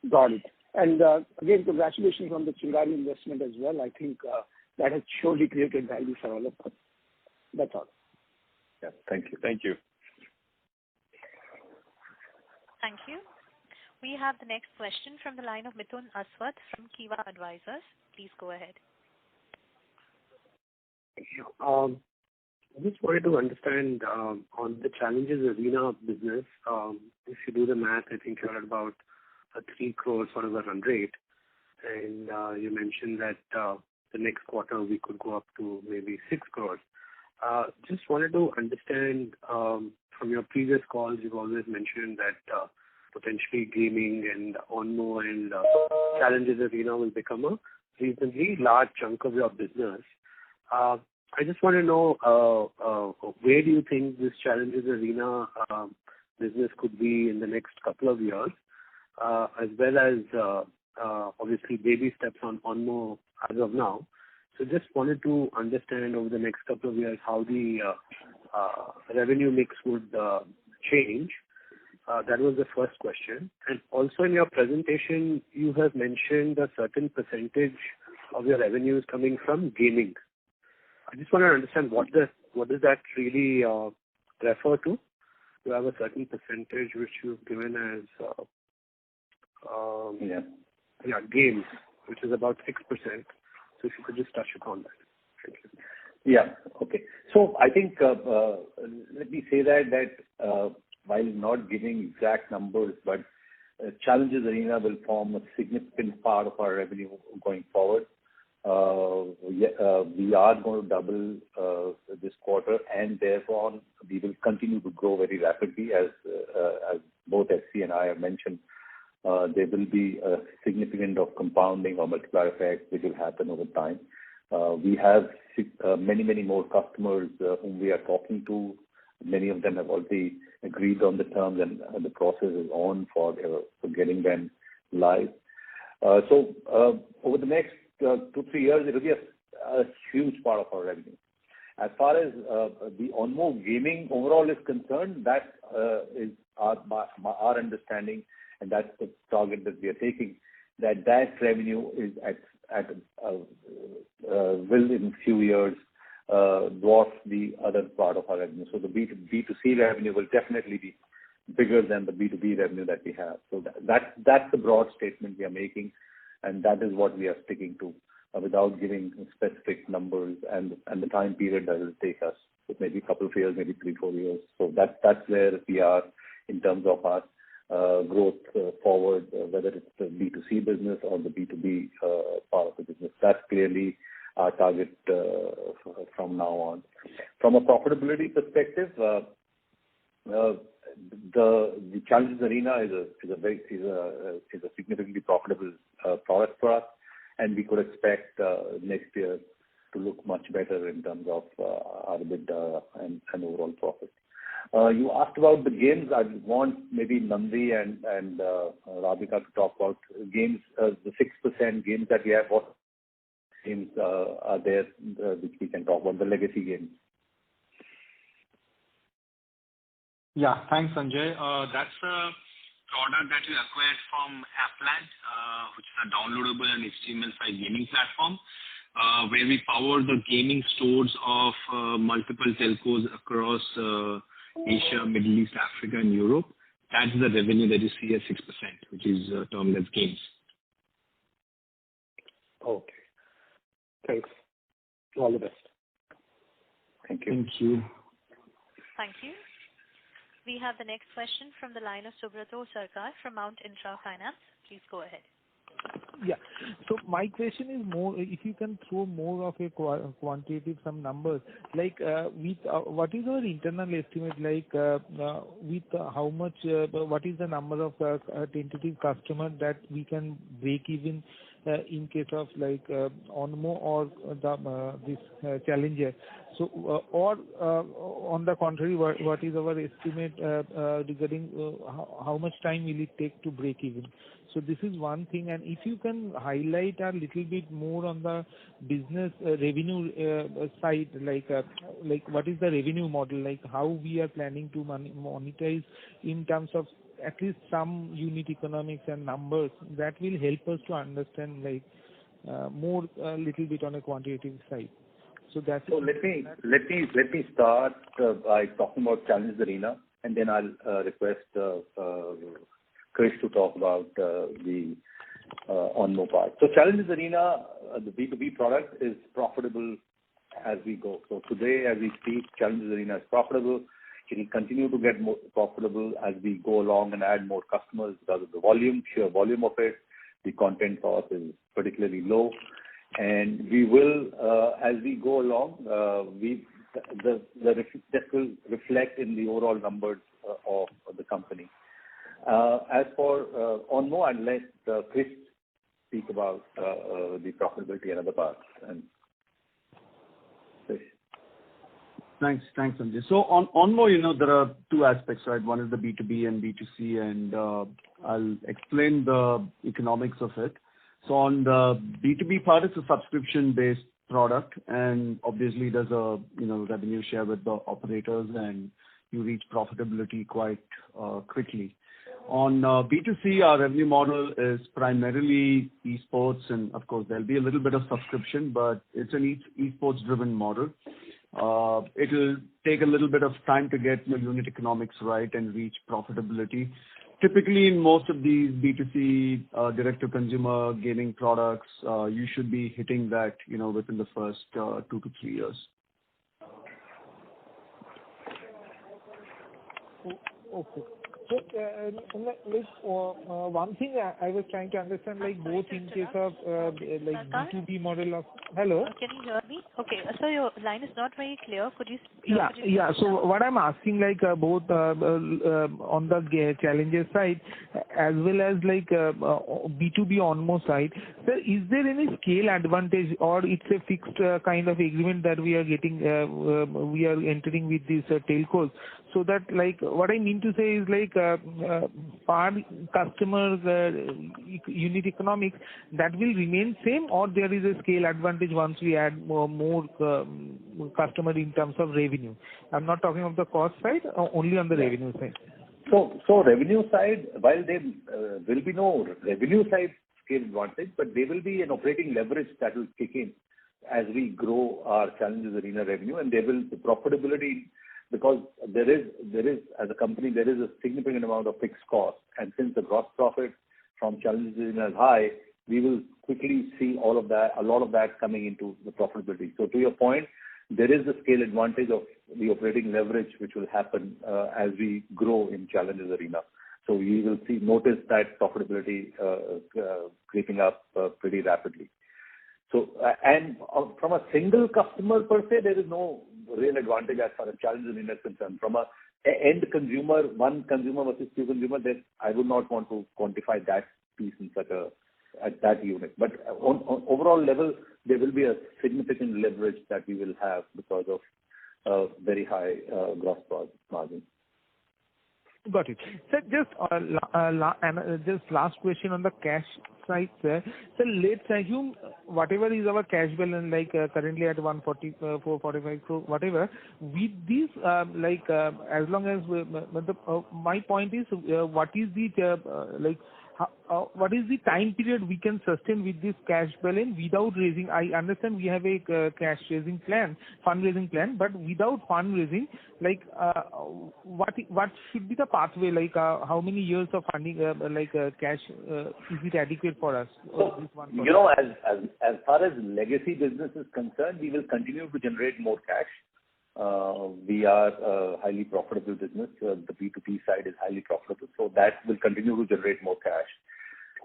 Speaker 7: Got it. And again, congratulations on the Chingari investment as well. I think that has surely created value for all of us. That's all.
Speaker 1: Yeah, thank you.
Speaker 3: Thank you.
Speaker 4: Thank you. We have the next question from the line of Mithun Aswath from Kiva Advisors. Please go ahead.
Speaker 8: I just wanted to understand on the challenges arena business. If you do the math, I think you're at about a 3 crore sort of a run rate, and you mentioned that the next quarter we could go up to maybe 6 crores. Just wanted to understand from your previous calls, you've always mentioned that potentially gaming and Onmo and challenges arena will become a reasonably large chunk of your business. I just want to know where do you think this challenges arena business could be in the next couple of years, as well as obviously baby steps on Onmo as of now. So just wanted to understand over the next couple of years how the revenue mix would change. That was the first question. And also in your presentation, you have mentioned a certain percentage of your revenues coming from gaming. I just want to understand what does that really refer to? You have a certain percentage which you've given as games, which is about 6%. So if you could just touch upon that. Thank you.
Speaker 1: Yeah. Okay. So I think let me say that while not giving exact numbers, but challenges arena will form a significant part of our revenue going forward. We are going to double this quarter, and therefore we will continue to grow very rapidly, as both SC and I have mentioned. There will be a significant of compounding or multiplier effect which will happen over time. We have many more customers whom we are talking to. Many of them have already agreed on the terms, and the process is on for getting them live. So over the next 2-3 years, it will be a huge part of our revenue. As far as the Onmo gaming overall is concerned, that is our understanding, and that's the target that we are taking, that revenue is will in few years dwarf the other part of our revenue. So the B2C revenue will definitely be bigger than the B2B revenue that we have. So that's the broad statement we are making, and that is what we are sticking to without giving specific numbers and the time period that will take us. It may be a couple of years, maybe 3-4 years. So that's where we are in terms of our growth forward, whether it's the B2C business or the B2B part of the business. That's clearly our target from now on. From a profitability perspective, the challenges arena is a significantly profitable product for us, and we could expect next year to look much better in terms of our EBITDA and overall profit. You asked about the games. I want maybe Nandi and Radhika to talk about games. The 6% games that we have, what games are there which we can talk about, the legacy games?
Speaker 9: Yeah, thanks, Sanjay. That's a product that we acquired from Appland, which is a downloadable and HTML5 gaming platform, where we power the gaming stores of multiple telcos across Asia, Middle East, Africa, and Europe. That's the revenue that you see at 6%, which is termed as games.
Speaker 8: Okay. Thanks. All the best.
Speaker 1: Thank you.
Speaker 2: Thank you.
Speaker 4: Thank you. We have the next question from the line of Subrato Sarkar from Mount Intra Finance. Please go ahead.
Speaker 10: Yeah. So my question is more, if you can throw more of a quantitative, some numbers, like with what is our internal estimate, like with how much, what is the number of tentative customer that we can break even in case of like Onmo or this Challenger. So or on the contrary, what is our estimate regarding how much time will it take to break even? So this is one thing, and if you can highlight a little bit more on the business revenue side, like what is the revenue model, like how we are planning to monetize in terms of at least some unit economics and numbers that will help us to understand like more a little bit on a quantitative side. So that's
Speaker 1: so let me start by talking about Challenge Arena, and then I'll request Chris to talk about the Onmo part. So Challenge Arena, the B2B product, is profitable as we go. So today, as we speak, Challenge Arena is profitable. It will continue to get more profitable as we go along and add more customers because of the sheer volume of it. The content cost is particularly low. And we will, as we go along, that will reflect in the overall numbers of the company. As for Onmo, I'll let Chris speak about the profitability and other parts. And Chris.
Speaker 2: Thanks, Sanjay. So on Onmo, there are two aspects, right? One is the B2B and B2C, and I'll explain the economics of it. So on the B2B part, it's a subscription-based product, and obviously there's a revenue share with the operators, and you reach profitability quite quickly. On B2C, our revenue model is primarily esports, and of course there'll be a little bit of subscription, but it's an esports-driven model. It'll take a little bit of time to get your unit economics right and reach profitability. Typically, in most of these B2C direct-to-consumer gaming products, you should be hitting that, within the first 2 to 3 years.
Speaker 10: Okay. So, one thing I was trying to understand, like both in case of like B2B model of... Hello?
Speaker 4: Can you hear me? Okay. So your line is not very clear. Could you...
Speaker 10: Yeah. So what I'm asking, like both on the Challenger side as well as like B2B Onmo side, sir, is there any scale advantage or it's a fixed kind of agreement that we are getting, we are entering with these telcos? So that, like, what I mean to say is like per customers unit economics that will remain same, or there is a scale advantage once we add more customer in terms of revenue. I'm not talking of the cost side, only on the revenue side.
Speaker 1: So revenue side, while there will be no revenue side scale advantage, but there will be an operating leverage that will kick in as we grow our Challenge Arena revenue, and there will be profitability. Because there is, as a company, there is a significant amount of fixed cost. And since the gross profit from Challenge Arena is high, we will quickly see a lot of that coming into the profitability. So to your point, there is the scale advantage of the operating leverage which will happen as we grow in Challenge Arena. So you will notice that profitability creeping up pretty rapidly. So, and from a single customer per se, there is no real advantage as far as Challenge Arena is concerned. From a end consumer, one consumer versus two consumer, then I would not want to quantify that piece in at that unit. But on overall level, there will be a significant leverage that we will have because of very high gross margin.
Speaker 10: Got it. Sir, just last question on the cash side, sir. So let's assume whatever is our cash balance, like currently at 144, 45 crore, whatever. With this, as long as my point is, what is the what is the time period we can sustain with this cash balance without raising? I understand we have a cash raising plan, fundraising plan, but without fundraising, what should be the pathway? How many years of funding, cash, is it adequate for us?
Speaker 1: So, as far as legacy business is concerned, we will continue to generate more cash. We are a highly profitable business. The B2B side is highly profitable, so that will continue to generate more cash.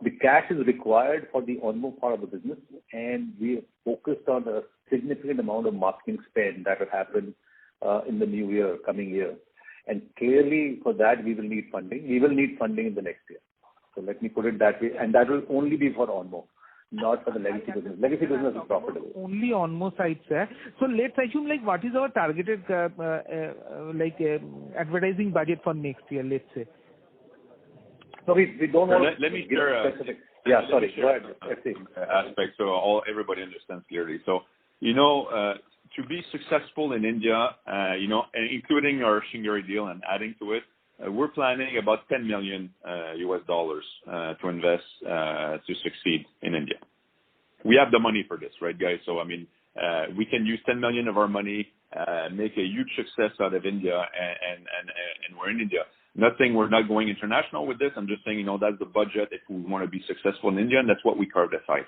Speaker 1: The cash is required for the Onmo part of the business, and we are focused on a significant amount of marketing spend that will happen in the coming year. And clearly, for that, we will need funding. We will need funding in the next year. So let me put it that way, and that will only be for Onmo, not for the legacy business. Legacy business is profitable.
Speaker 10: Only Onmo side, sir. So let's assume what is our targeted advertising budget for next year, let's say.
Speaker 1: So we don't want
Speaker 3: let me share
Speaker 1: specific. Go ahead.
Speaker 3: Aspect so everybody understands clearly. So to be successful in India, and including our Shingari deal and adding to it, we're planning about $10 million US dollars to invest to succeed in India. We have the money for this, right, guys? So we can use 10 million of our money, make a huge success out of India, and we're in India. Not saying we're not going international with this. I'm just saying, that's the budget if we want to be successful in India, and that's what we carved aside.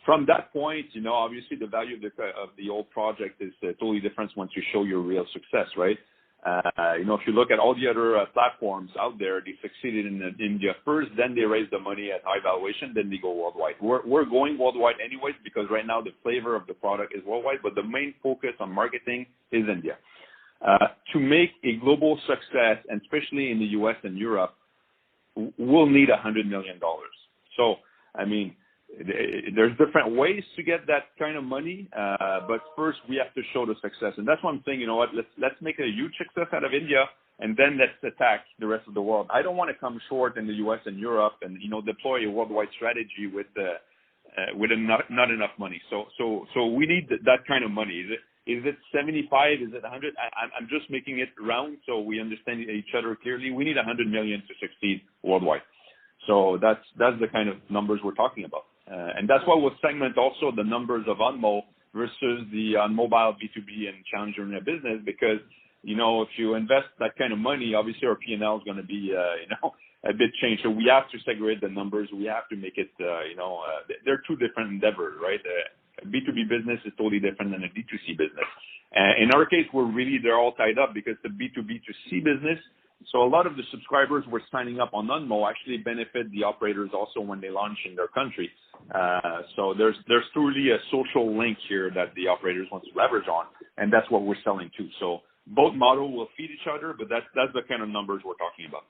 Speaker 3: From that point, obviously the value of the old project is totally different once you show your real success, right? If you look at all the other platforms out there, they succeeded in India first, then they raise the money at high valuation, then they go worldwide. We're going worldwide anyways because right now the flavor of the product is worldwide, but the main focus on marketing is India. To make a global success, and especially in the US and Europe, we'll need $100 million. So, there's different ways to get that kind of money, but first we have to show the success. And that's why I'm saying, let's make a huge success out of India, and then let's attack the rest of the world. I don't want to come short in the US and Europe and, deploy a worldwide strategy with not enough money. So we need that kind of money. Is it 75? Is it 100? I'm just making it round so we understand each other clearly. We need 100 million to succeed worldwide. So that's the kind of numbers we're talking about. And that's why we'll segment also the numbers of Onmo versus the Onmobile B2B and Challenger in a business, because, if you invest that kind of money, obviously our P&L is going to be, a bit changed. So we have to segregate the numbers. We have to make it, they're two different endeavors, right? A B2B business is totally different than a D2C business. In our case, they're all tied up because the B2B2C business, so a lot of the subscribers who are signing up on Onmo actually benefit the operators also when they launch in their country. So there's truly a social link here that the operators want to leverage on, and that's what we're selling too. So both models will feed each other, but that's the kind of numbers we're talking about.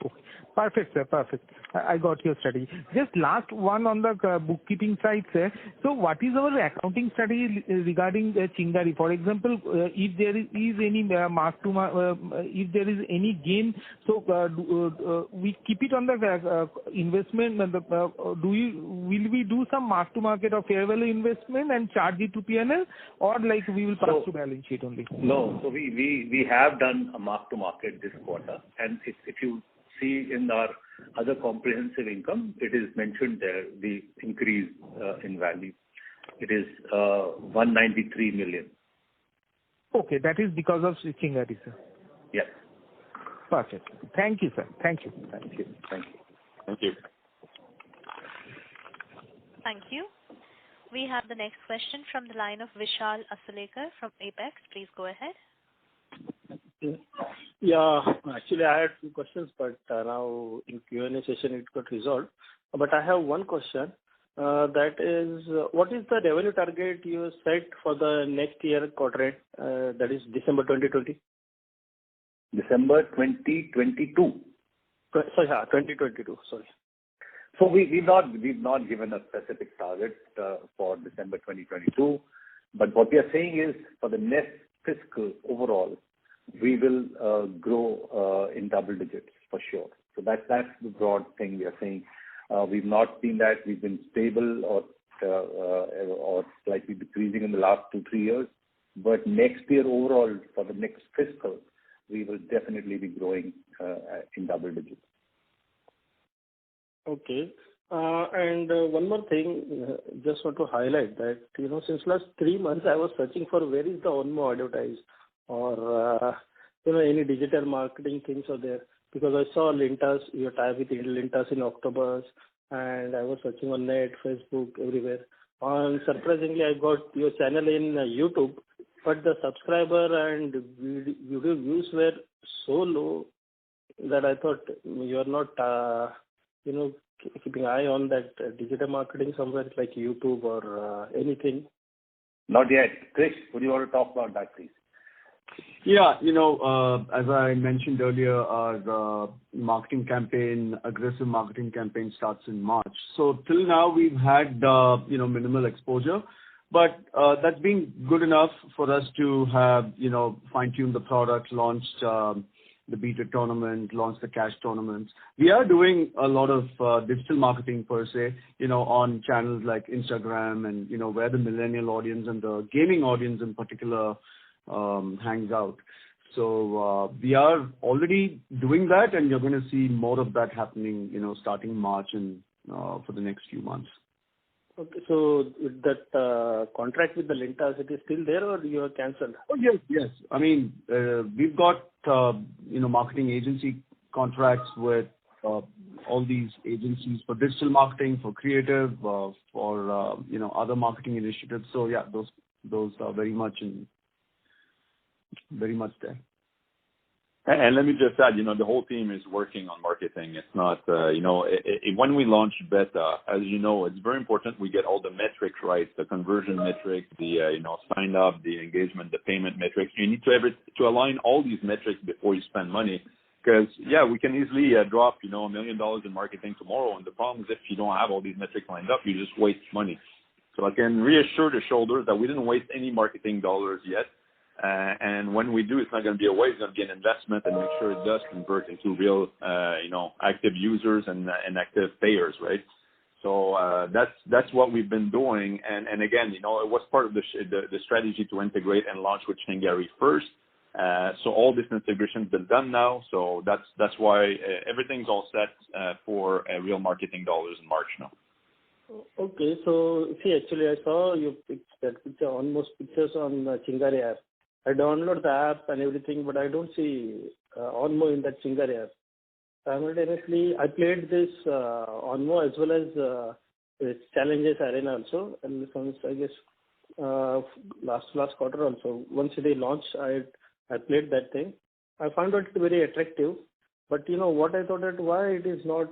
Speaker 10: Okay. Perfect, sir. Perfect. I got your strategy. Just last one on the bookkeeping side, sir. So what is our accounting strategy regarding Chingari? For example, if there is any if there is any gain, so we keep it on the investment. Will we do some mark to market or fair value investment and charge it to P&L, or we will pass to balance sheet only?
Speaker 1: No. So we have done a mark to market this quarter, and if you see in our other comprehensive income, it is mentioned there, the increase in value. It is 193 million.
Speaker 10: Okay, that is because of Chingari, sir.
Speaker 1: Yes.
Speaker 10: Perfect. Thank you, sir. Thank you.
Speaker 1: Thank you. Thank you.
Speaker 3: Thank you.
Speaker 4: Thank you. We have the next question from the line of Vishal Asalekar from Apex. Please go ahead.
Speaker 11: Yeah, actually I had two questions, but now in Q&A session it got resolved. But I have one question. That is, what is the revenue target you set for the next year quarter end, that is December 2020?
Speaker 1: December 2022.
Speaker 11: Sorry, 2022. Sorry.
Speaker 1: So we've not given a specific target for December 2022, but what we are saying is for the next fiscal overall, we will grow in double digits for sure. So that's the broad thing we are saying. We've not seen that. We've been stable or slightly decreasing in the last 2-3 years. But next year overall, for the next fiscal, we will definitely be growing in double digits.
Speaker 11: Okay. And one more thing, just want to highlight that, since last 3 months, I was searching for where is the Onmo advertise or, any digital marketing things are there. Because I saw Lintas, your tie with Lintas in October, and I was searching on net, Facebook, everywhere. And surprisingly, I got your channel in YouTube, but the subscriber and video views were so low that I thought you are not, keeping an eye on that digital marketing somewhere like YouTube or anything.
Speaker 1: Not yet. Krish, would you want to talk about that, please?
Speaker 2: Yeah, as I mentioned earlier, our aggressive marketing campaign starts in March. So till now we've had, minimal exposure, but that's been good enough for us to have, fine-tune the product, launched the beta tournament, launched the cash tournaments. We are doing a lot of digital marketing per se, on channels like Instagram and, where the millennial audience and the gaming audience in particular hangs out. So we are already doing that, and you're going to see more of that happening, starting March and for the next few months.
Speaker 11: Okay, so that contract with the Lintas, it is still there or you have cancelled?
Speaker 2: Oh yes. I mean, we've got marketing agency contracts with all these agencies for digital marketing, for creative, for other marketing initiatives. So yeah, those are very much there.
Speaker 3: And let me just add, the whole team is working on marketing. It's not, when we launch beta, as you know, it's very important we get all the metrics right, the conversion metrics, the, sign up, the engagement, the payment metrics. You need to align all these metrics before you spend money. Because, we can easily drop, $1 million in marketing tomorrow. And the problem is if you don't have all these metrics lined up, you just waste money. So I can reassure the shareholders that we didn't waste any marketing dollars yet. And when we do, it's not going to be a waste. It's going to be an investment and make sure it does convert into real, active users and active payers, right? So that's what we've been doing. And again, it was part of the strategy to integrate and launch with Shengari first. So all this integration's been done now. So that's why everything's all set for real marketing dollars in March now.
Speaker 11: Okay, so see, actually, I saw you that picture, almost pictures on Chingari app. I download the app and everything, but I don't see Onmo in that Chingari app. Simultaneously, I played this Onmo as well as Challenges Arena also, and I guess last quarter also. Once they launched, I played that thing. I found it very attractive, but what I thought that why it is not.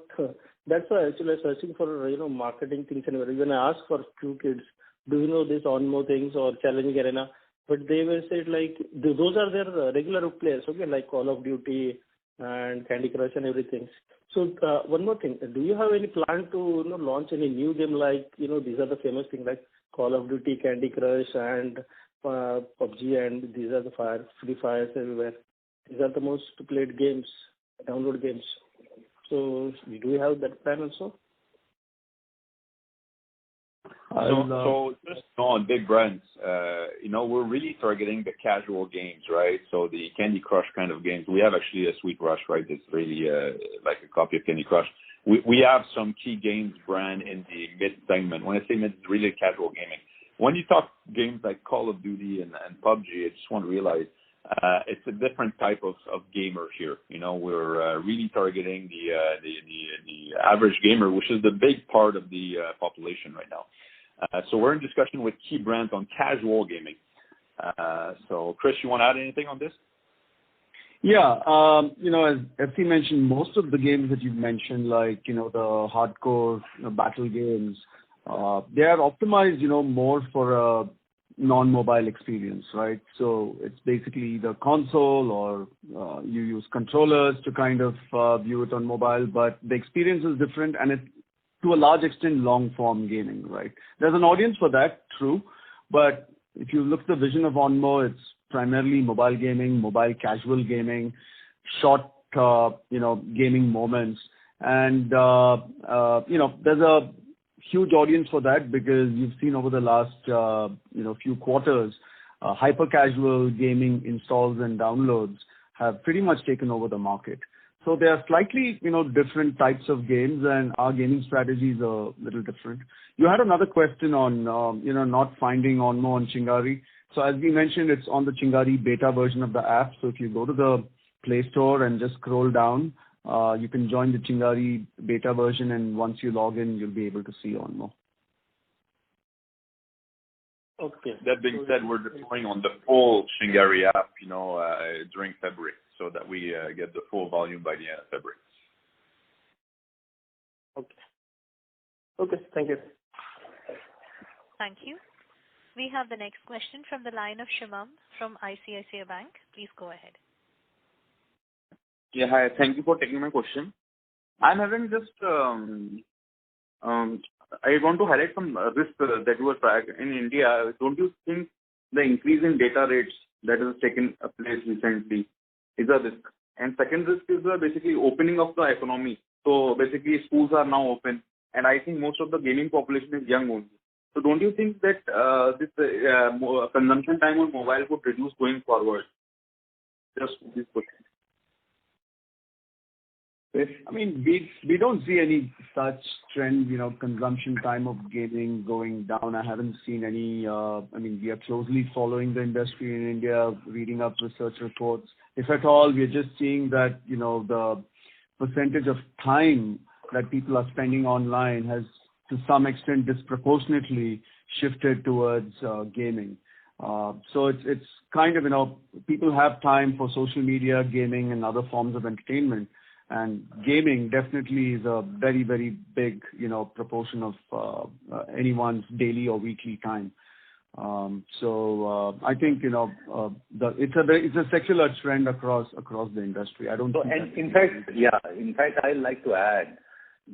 Speaker 11: That's why actually I was searching for marketing things and when I asked for few kids, do you know this Onmo things or Challenging Arena? But they were said like those are their regular players, okay, like Call of Duty and Candy Crush and everything. So one more thing, do you have any plan to launch any new game like these are the famous things like Call of Duty, Candy Crush and PUBG and these are the Free Fires everywhere. These are the most played games, download games. So do you have that plan also?
Speaker 3: So just on big brands, we're really targeting the casual games, right? So the Candy Crush kind of games. We have actually a Sweet Rush, right? It's really like a copy of Candy Crush. We have some key games brand in the mid segment. When I say mid, it's really casual gaming. When you talk games like Call of Duty and PUBG, I just want to realize it's a different type of gamer here. We're really targeting the average gamer, which is the big part of the population right now. So we're in discussion with key brands on casual gaming. So Chris, you want to add anything on this?
Speaker 2: Yeah, as FC mentioned, most of the games that you've mentioned, like, the hardcore battle games, they are optimized, more for a non-mobile experience, right? So it's basically the console or you use controllers to kind of view it on mobile, but the experience is different and it's to a large extent long-form gaming, right? There's an audience for that, true, but if you look at the vision of Onmo, it's primarily mobile gaming, mobile casual gaming, short, gaming moments. And, there's a huge audience for that because you've seen over the last, few quarters, hyper casual gaming installs and downloads have pretty much taken over the market. So they are slightly, different types of games, and our gaming strategies are a little different. You had another question on, not finding Onmo on Chingari. So as we mentioned, it's on the Chingari beta version of the app. So if you go to the Play Store and just scroll down, you can join the Chingari beta version, and once you log in, you'll be able to see Onmo.
Speaker 11: Okay.
Speaker 3: That being said, we're deploying on the full Chingari app, during February, so that we get the full volume by the end of February.
Speaker 11: Okay, thank you.
Speaker 4: Thank you. We have the next question from the line of Shimam from ICICI Bank. Please go ahead.
Speaker 12: Yeah, hi. Thank you for taking my question. I'm having just, I want to highlight some risks that you were tracking in India. Don't you think the increase in data rates that has taken place recently is a risk? And second risk is basically opening of the economy. So basically schools are now open, and I think most of the gaming population is young only. So don't you think that this consumption time on mobile could reduce going forward? Just this question.
Speaker 2: I mean, we don't see any such trend, consumption time of gaming going down. I haven't seen any, we are closely following the industry in India, reading up research reports. If at all, we're just seeing that, the percentage of time that people are spending online has to some extent disproportionately shifted towards gaming. So it's kind of, people have time for social media, gaming, and other forms of entertainment. And gaming definitely is a very, very big, proportion of anyone's daily or weekly time. So I think, it's a secular trend across the industry. I don't think.
Speaker 1: And in fact, I'd like to add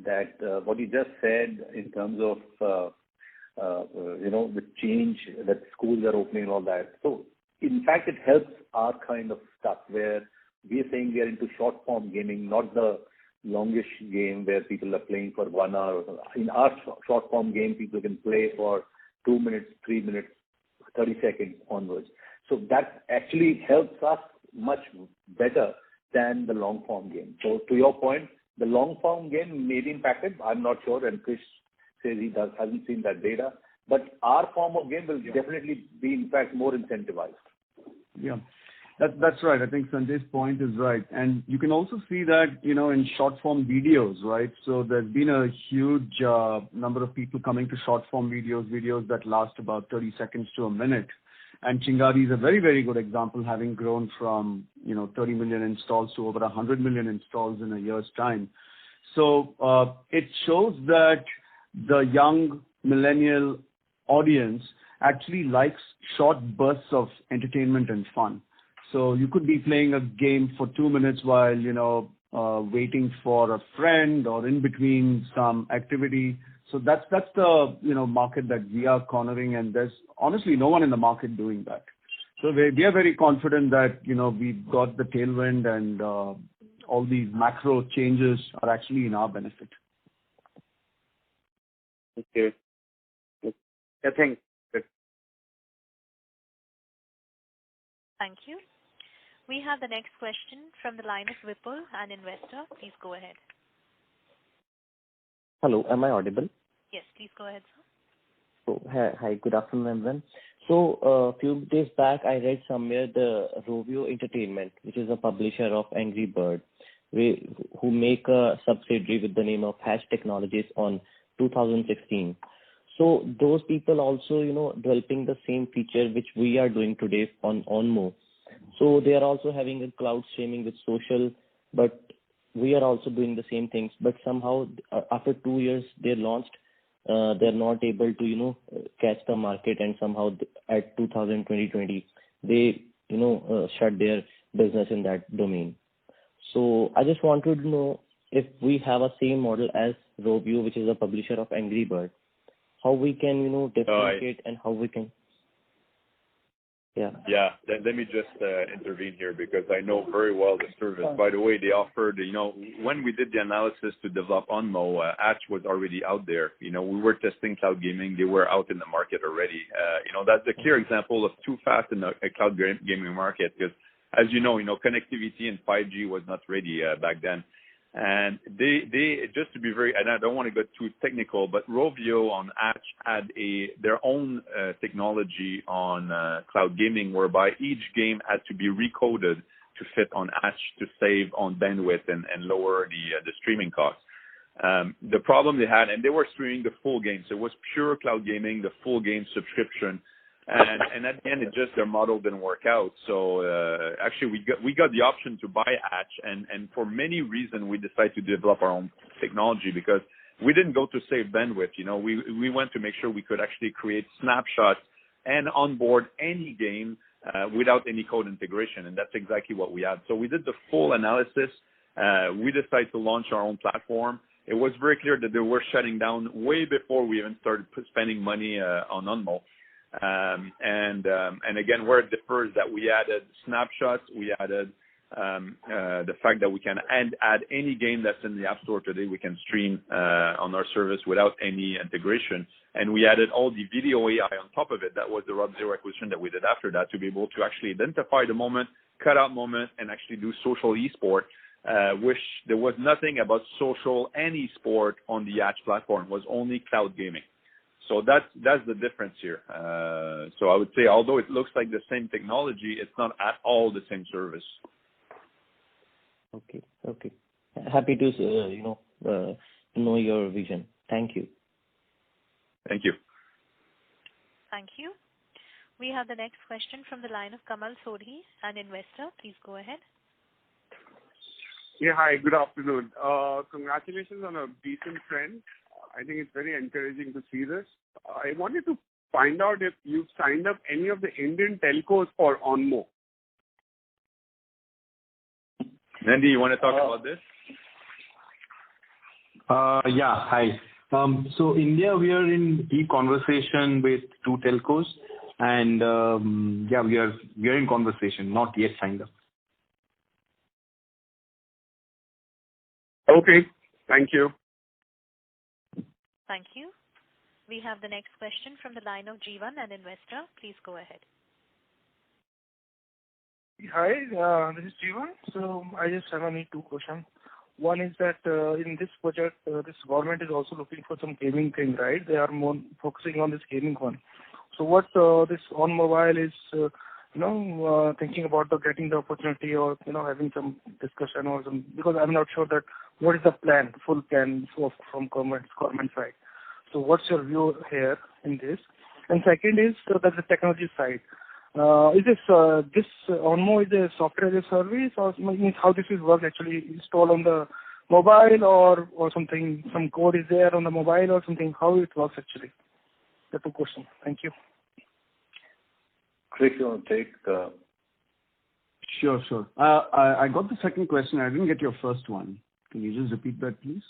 Speaker 1: that what you just said in terms of the change that schools are opening and all that. So in fact, it helps our kind of stuff where we are saying we are into short form gaming, not the longish game where people are playing for 1 hour. In our short form game, people can play for 2 minutes, 3 minutes, 30 seconds onwards. So that actually helps us much better than the long form game. So to your point, the long form game may be impacted. I'm not sure, and Chris says he hasn't seen that data. But our form of game will definitely be, in fact, more incentivized.
Speaker 2: Yeah. That's right. I think Sanjay's point is right. And you can also see that, in short form videos, right? So there's been a huge number of people coming to short form videos that last about 30 seconds to a minute. And Chingari is a very, very good example, having grown from, 30 million installs to over 100 million installs in a year's time. So it shows that the young millennial audience actually likes short bursts of entertainment and fun. So you could be playing a game for 2 minutes while, waiting for a friend or in between some activity. So that's the, market that we are cornering, and there's honestly no one in the market doing that. So we are very confident that, we've got the tailwind, and all these macro changes are actually in our benefit.
Speaker 12: Okay. Yeah, thanks.
Speaker 4: Thank you. We have the next question from the line of Vipul, an investor. Please go ahead.
Speaker 13: Hello, am I audible?
Speaker 4: Yes, please go ahead, sir.
Speaker 13: So, hi, good afternoon, everyone. So, a few days back, I read somewhere the Rovio Entertainment, which is a publisher of Angry Bird, who make a subsidiary with the name of Hatch Technologies on 2016. So, those people also, developing the same feature which we are doing today on Onmo. So they are also having a cloud streaming with social, but we are also doing the same things. But somehow, after 2 years they launched, they're not able to, catch the market, and somehow at 2020, they, shut their business in that domain. So I just wanted to know if we have a same model as Rovio, which is a publisher of Angry Bird, how we can, differentiate and how we can.
Speaker 3: Yeah. Let me just intervene here because I know very well the service. By the way, they offered, when we did the analysis to develop Onmo, Hatch was already out there. We were testing cloud gaming. They were out in the market already. That's a clear example of too fast in a cloud gaming market because, as you know, connectivity and 5G was not ready back then. And they just to be very, and I don't want to go too technical, but Rovio on Hatch had their own technology on cloud gaming, whereby each game had to be recoded to fit on Hatch to save on bandwidth and lower the streaming costs. The problem they had, and they were streaming the full game, so it was pure cloud gaming, the full game subscription. And at the end, their model didn't work out. So actually, we got the option to buy Hatch, and for many reasons, we decided to develop our own technology because we didn't go to save bandwidth. We went to make sure we could actually create snapshots and onboard any game without any code integration, and that's exactly what we had. So we did the full analysis. We decided to launch our own platform. It was very clear that they were shutting down way before we even started spending money on Onmo. And again, where it differs that we added snapshots, we added the fact that we can add any game that's in the App Store today, we can stream on our service without any integration. And we added all the video AI on top of it. That was the Rub0 acquisition that we did after that to be able to actually identify the moment, cut out moment, and actually do social esport, which there was nothing about social and esport on the Hatch platform. It was only cloud gaming. So that's the difference here. So I would say, although it looks like the same technology, it's not at all the same service.
Speaker 13: Okay. Happy to know your vision. Thank you.
Speaker 3: Thank you.
Speaker 4: Thank you. We have the next question from the line of Kamal Sodhi, an investor. Please go ahead.
Speaker 14: Yeah, hi. Good afternoon. Congratulations on a decent trend. I think it's very encouraging to see this. I wanted to find out if you've signed up any of the Indian telcos for Onmo.
Speaker 3: Nandi, you want to talk about this?
Speaker 15: Yeah, hi. So India, we are in deep conversation with 2 telcos, and we are in conversation, not yet signed up.
Speaker 14: Okay, thank you.
Speaker 4: Thank you. We have the next question from the line of Jeevan, an investor. Please go ahead.
Speaker 16: Hi, this is Jeevan. So I just have only 2 questions. One is that in this budget, this government is also looking for some gaming thing, right? They are more focusing on this gaming one. So what this Onmobile is, thinking about getting the opportunity or, having some discussion or some, because I'm not sure that what is the plan, full plan from government side. So what's your view here in this? And second is that's the technology side. Is this Onmo is a software as a service, or means how this is work actually installed on the mobile or something? Some code is there on the mobile or something? How it works actually? The 2 questions. Thank you.
Speaker 1: Chris, you want to take?
Speaker 2: Sure. I got the second question. I didn't get your first one. Can you just repeat that, please?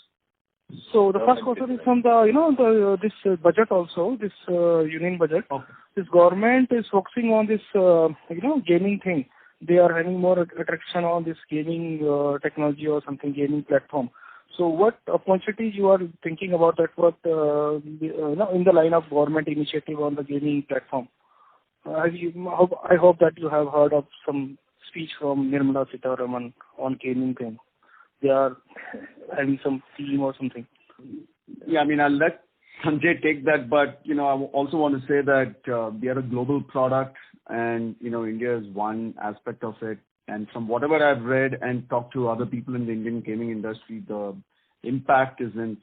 Speaker 16: So the first question is from the this budget also, this union budget.
Speaker 2: Okay.
Speaker 16: This government is focusing on this gaming thing. They are having more attraction on this gaming technology or something, gaming platform. So what opportunities you are thinking about that? What in the line of government initiative on the gaming platform? I hope that you have heard of some speech from Nirmala Sitharaman on gaming thing. They are having some theme or something.
Speaker 2: Yeah, I mean, I'll let Sanjay take that, but, I also want to say that we are a global product and, India is one aspect of it. And from whatever I've read and talked to other people in the Indian gaming industry, the impact isn't,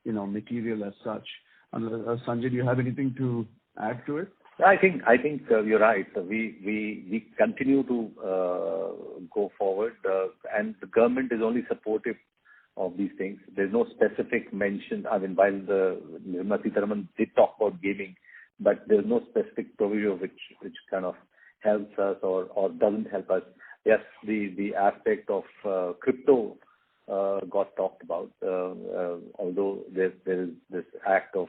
Speaker 2: material as such. Sanjay, do you have anything to add to it?
Speaker 1: I think you're right. We continue to go forward, and the government is only supportive of these things. There's no specific mention. I mean, while the Nirmala Sitharaman did talk about gaming, but there's no specific provision which kind of helps us or doesn't help us. Yes, the aspect of crypto got talked about, although there is this act of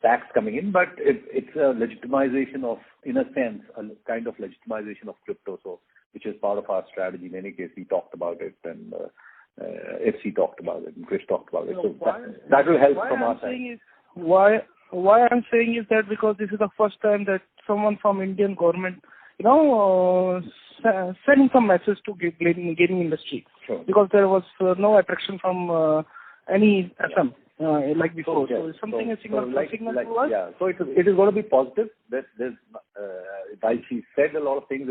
Speaker 1: tax coming in, but it's a legitimization of, in a sense, a kind of legitimization of crypto, so which is part of our strategy. In any case, we talked about it, and FC talked about it, and Chris talked about it. So that will help from our side.
Speaker 16: Why I'm saying is that because this is the first time that someone from Indian government, sending some message to gaming industry.
Speaker 1: Sure.
Speaker 16: Because there was no attraction from any SM like before. So something a signal to us.
Speaker 1: Yeah. So it is going to be positive. While she said a lot of things,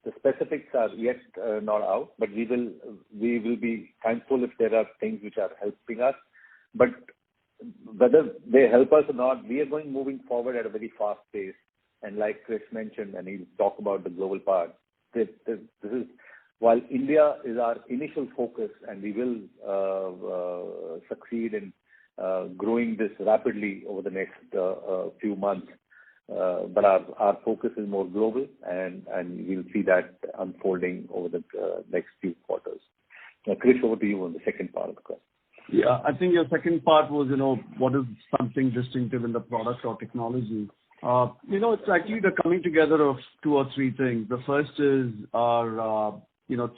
Speaker 1: the specifics are yet not out, but we will be thankful if there are things which are helping us. But whether they help us or not, we are moving forward at a very fast pace. And like Chris mentioned, and he'll talk about the global part, this is, while India is our initial focus, and we will succeed in growing this rapidly over the next few months, but our focus is more global, and we'll see that unfolding over the next few quarters. Chris, over to you on the second part of the question.
Speaker 2: Yeah, I think your second part was, what is something distinctive in the product or technology? It's actually the coming together of two or three things. The first is our,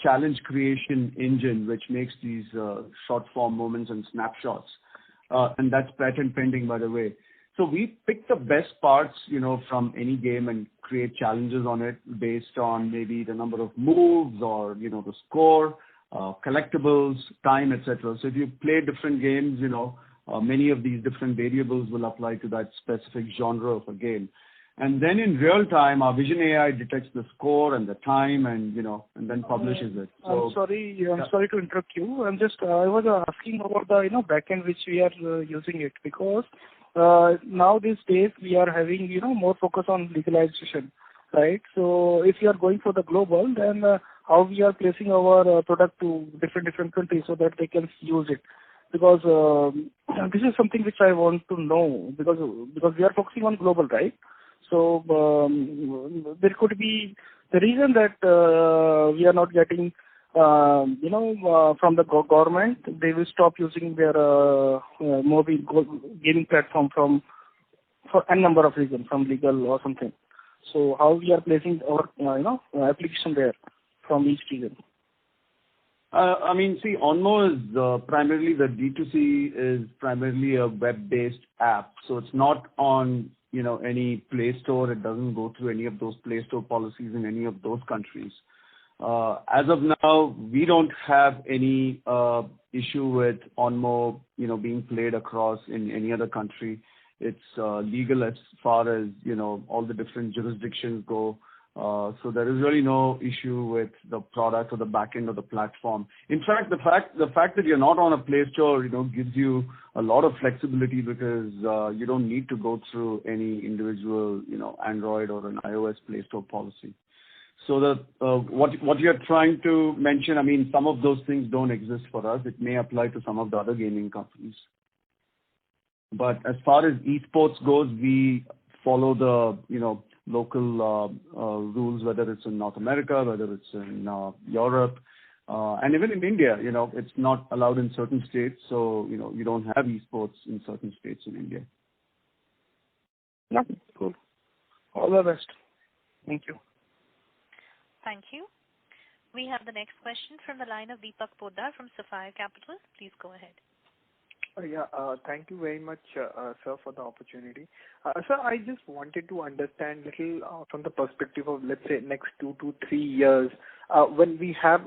Speaker 2: challenge creation engine, which makes these short form moments and snapshots. And that's patent pending, by the way. So we pick the best parts, from any game and create challenges on it based on maybe the number of moves or, the score, collectibles, time, etc. So if you play different games, many of these different variables will apply to that specific genre of a game. And then in real time, our Vision AI detects the score and the time and then publishes it. So,
Speaker 16: I'm sorry to interrupt you. I was asking about the, backend which we are using it, because now these days we are having, more focus on legalization, right? So if you are going for the global, then how we are placing our product to different countries so that they can use it. Because this is something which I want to know, because we are focusing on global, right? So there could be the reason that we are not getting, from the government, they will stop using their mobile gaming platform for n number of reasons, from legal or something. So how we are placing our, application there from each region?
Speaker 2: See, Onmo is primarily, the D2C is primarily a web-based app. So it's not on, any Play Store. It doesn't go through any of those Play Store policies in any of those countries. As of now, we don't have any issue with Onmo, being played across in any other country. It's legal as far as, all the different jurisdictions go. So there is really no issue with the product or the back end of the platform. In fact, the fact that you're not on a Play Store, gives you a lot of flexibility, because you don't need to go through any individual, Android or an iOS Play Store policy. So what you're trying to mention, some of those things don't exist for us. It may apply to some of the other gaming companies. But as far as esports goes, we follow the, local rules, whether it's in North America, whether it's in Europe, and even in India, it's not allowed in certain states. So, you don't have esports in certain states in India.
Speaker 16: Yeah, cool. All the best. Thank you.
Speaker 4: Thank you. We have the next question from the line of Deepak Poddar from Sapphire Capital. Please go ahead.
Speaker 17: Thank you very much, sir, for the opportunity. Sir, I just wanted to understand little from the perspective of, let's say, next 2 to 3 years, when we have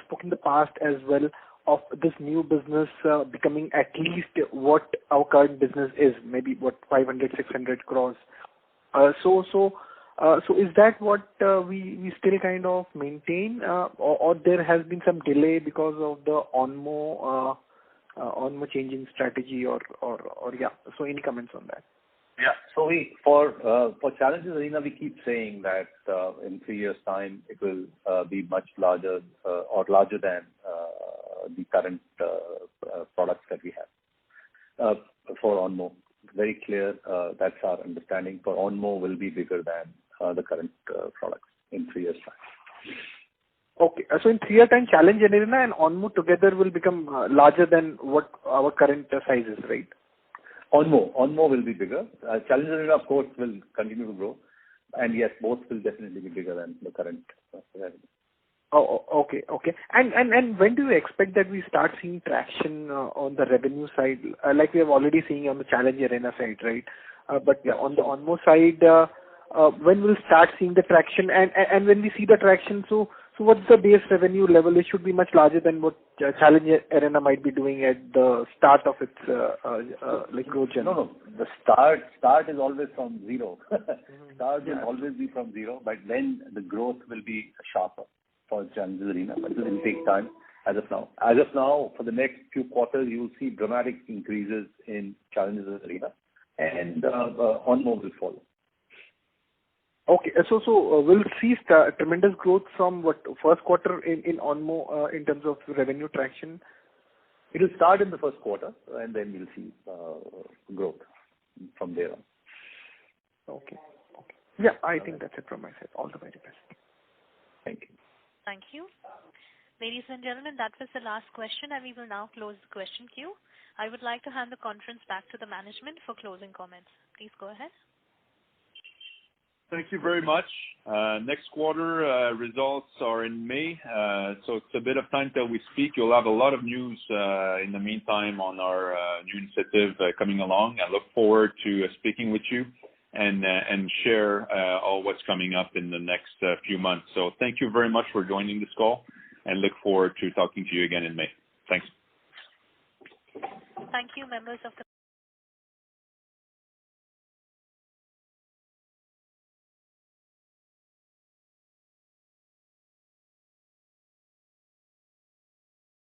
Speaker 17: spoken in the past as well of this new business becoming at least what our current business is, maybe 500-600 crores. So is that what we still kind of maintain, or there has been some delay because of the Onmo changing strategy, or so any comments on that?
Speaker 1: Yeah. So for Challenges Arena, we keep saying that in 3 years' time it will be much larger or larger than the current products that we have. For Onmo, very clear, that's our understanding. For Onmo will be bigger than the current products in 3 years' time.
Speaker 17: Okay. So in 3 years' time, Challenge Arena and Onmo together will become larger than what our current size is, right?
Speaker 1: Onmo will be bigger. Challenger Arena, of course, will continue to grow. And yes, both will definitely be bigger than the current revenue.
Speaker 17: Oh, okay. And when do you expect that we start seeing traction on the revenue side, like we have already seen on the Challenger Arena side, right? But on the Onmo side, when we'll start seeing the traction, and when we see the traction, so what's the base revenue level? It should be much larger than what Challenger Arena might be doing at the start of its growth journey.
Speaker 1: No. The start is always from zero. Start will always be from zero, but then the growth will be sharper for Challenger Arena, but it will take time as of now. As of now, for the next few quarters, you will see dramatic increases in Challenger Arena, and Onmo will follow.
Speaker 17: Okay, so we'll see tremendous growth from first quarter in Onmo in terms of revenue traction.
Speaker 1: It will start in the first quarter, and then we'll see growth from there on.
Speaker 17: Okay. Yeah, I think that's it from my side. All the very best.
Speaker 1: Thank you.
Speaker 4: Thank you. Ladies and gentlemen, that was the last question, and we will now close the question queue. I would like to hand the conference back to the management for closing comments. Please go ahead.
Speaker 3: Thank you very much. Next quarter results are in May, so it's a bit of time till we speak. You'll have a lot of news in the meantime on our new initiative coming along. I look forward to speaking with you and share all what's coming up in the next few months. So thank you very much for joining this call, and look forward to talking to you again in May. Thanks.
Speaker 4: Thank you, members of the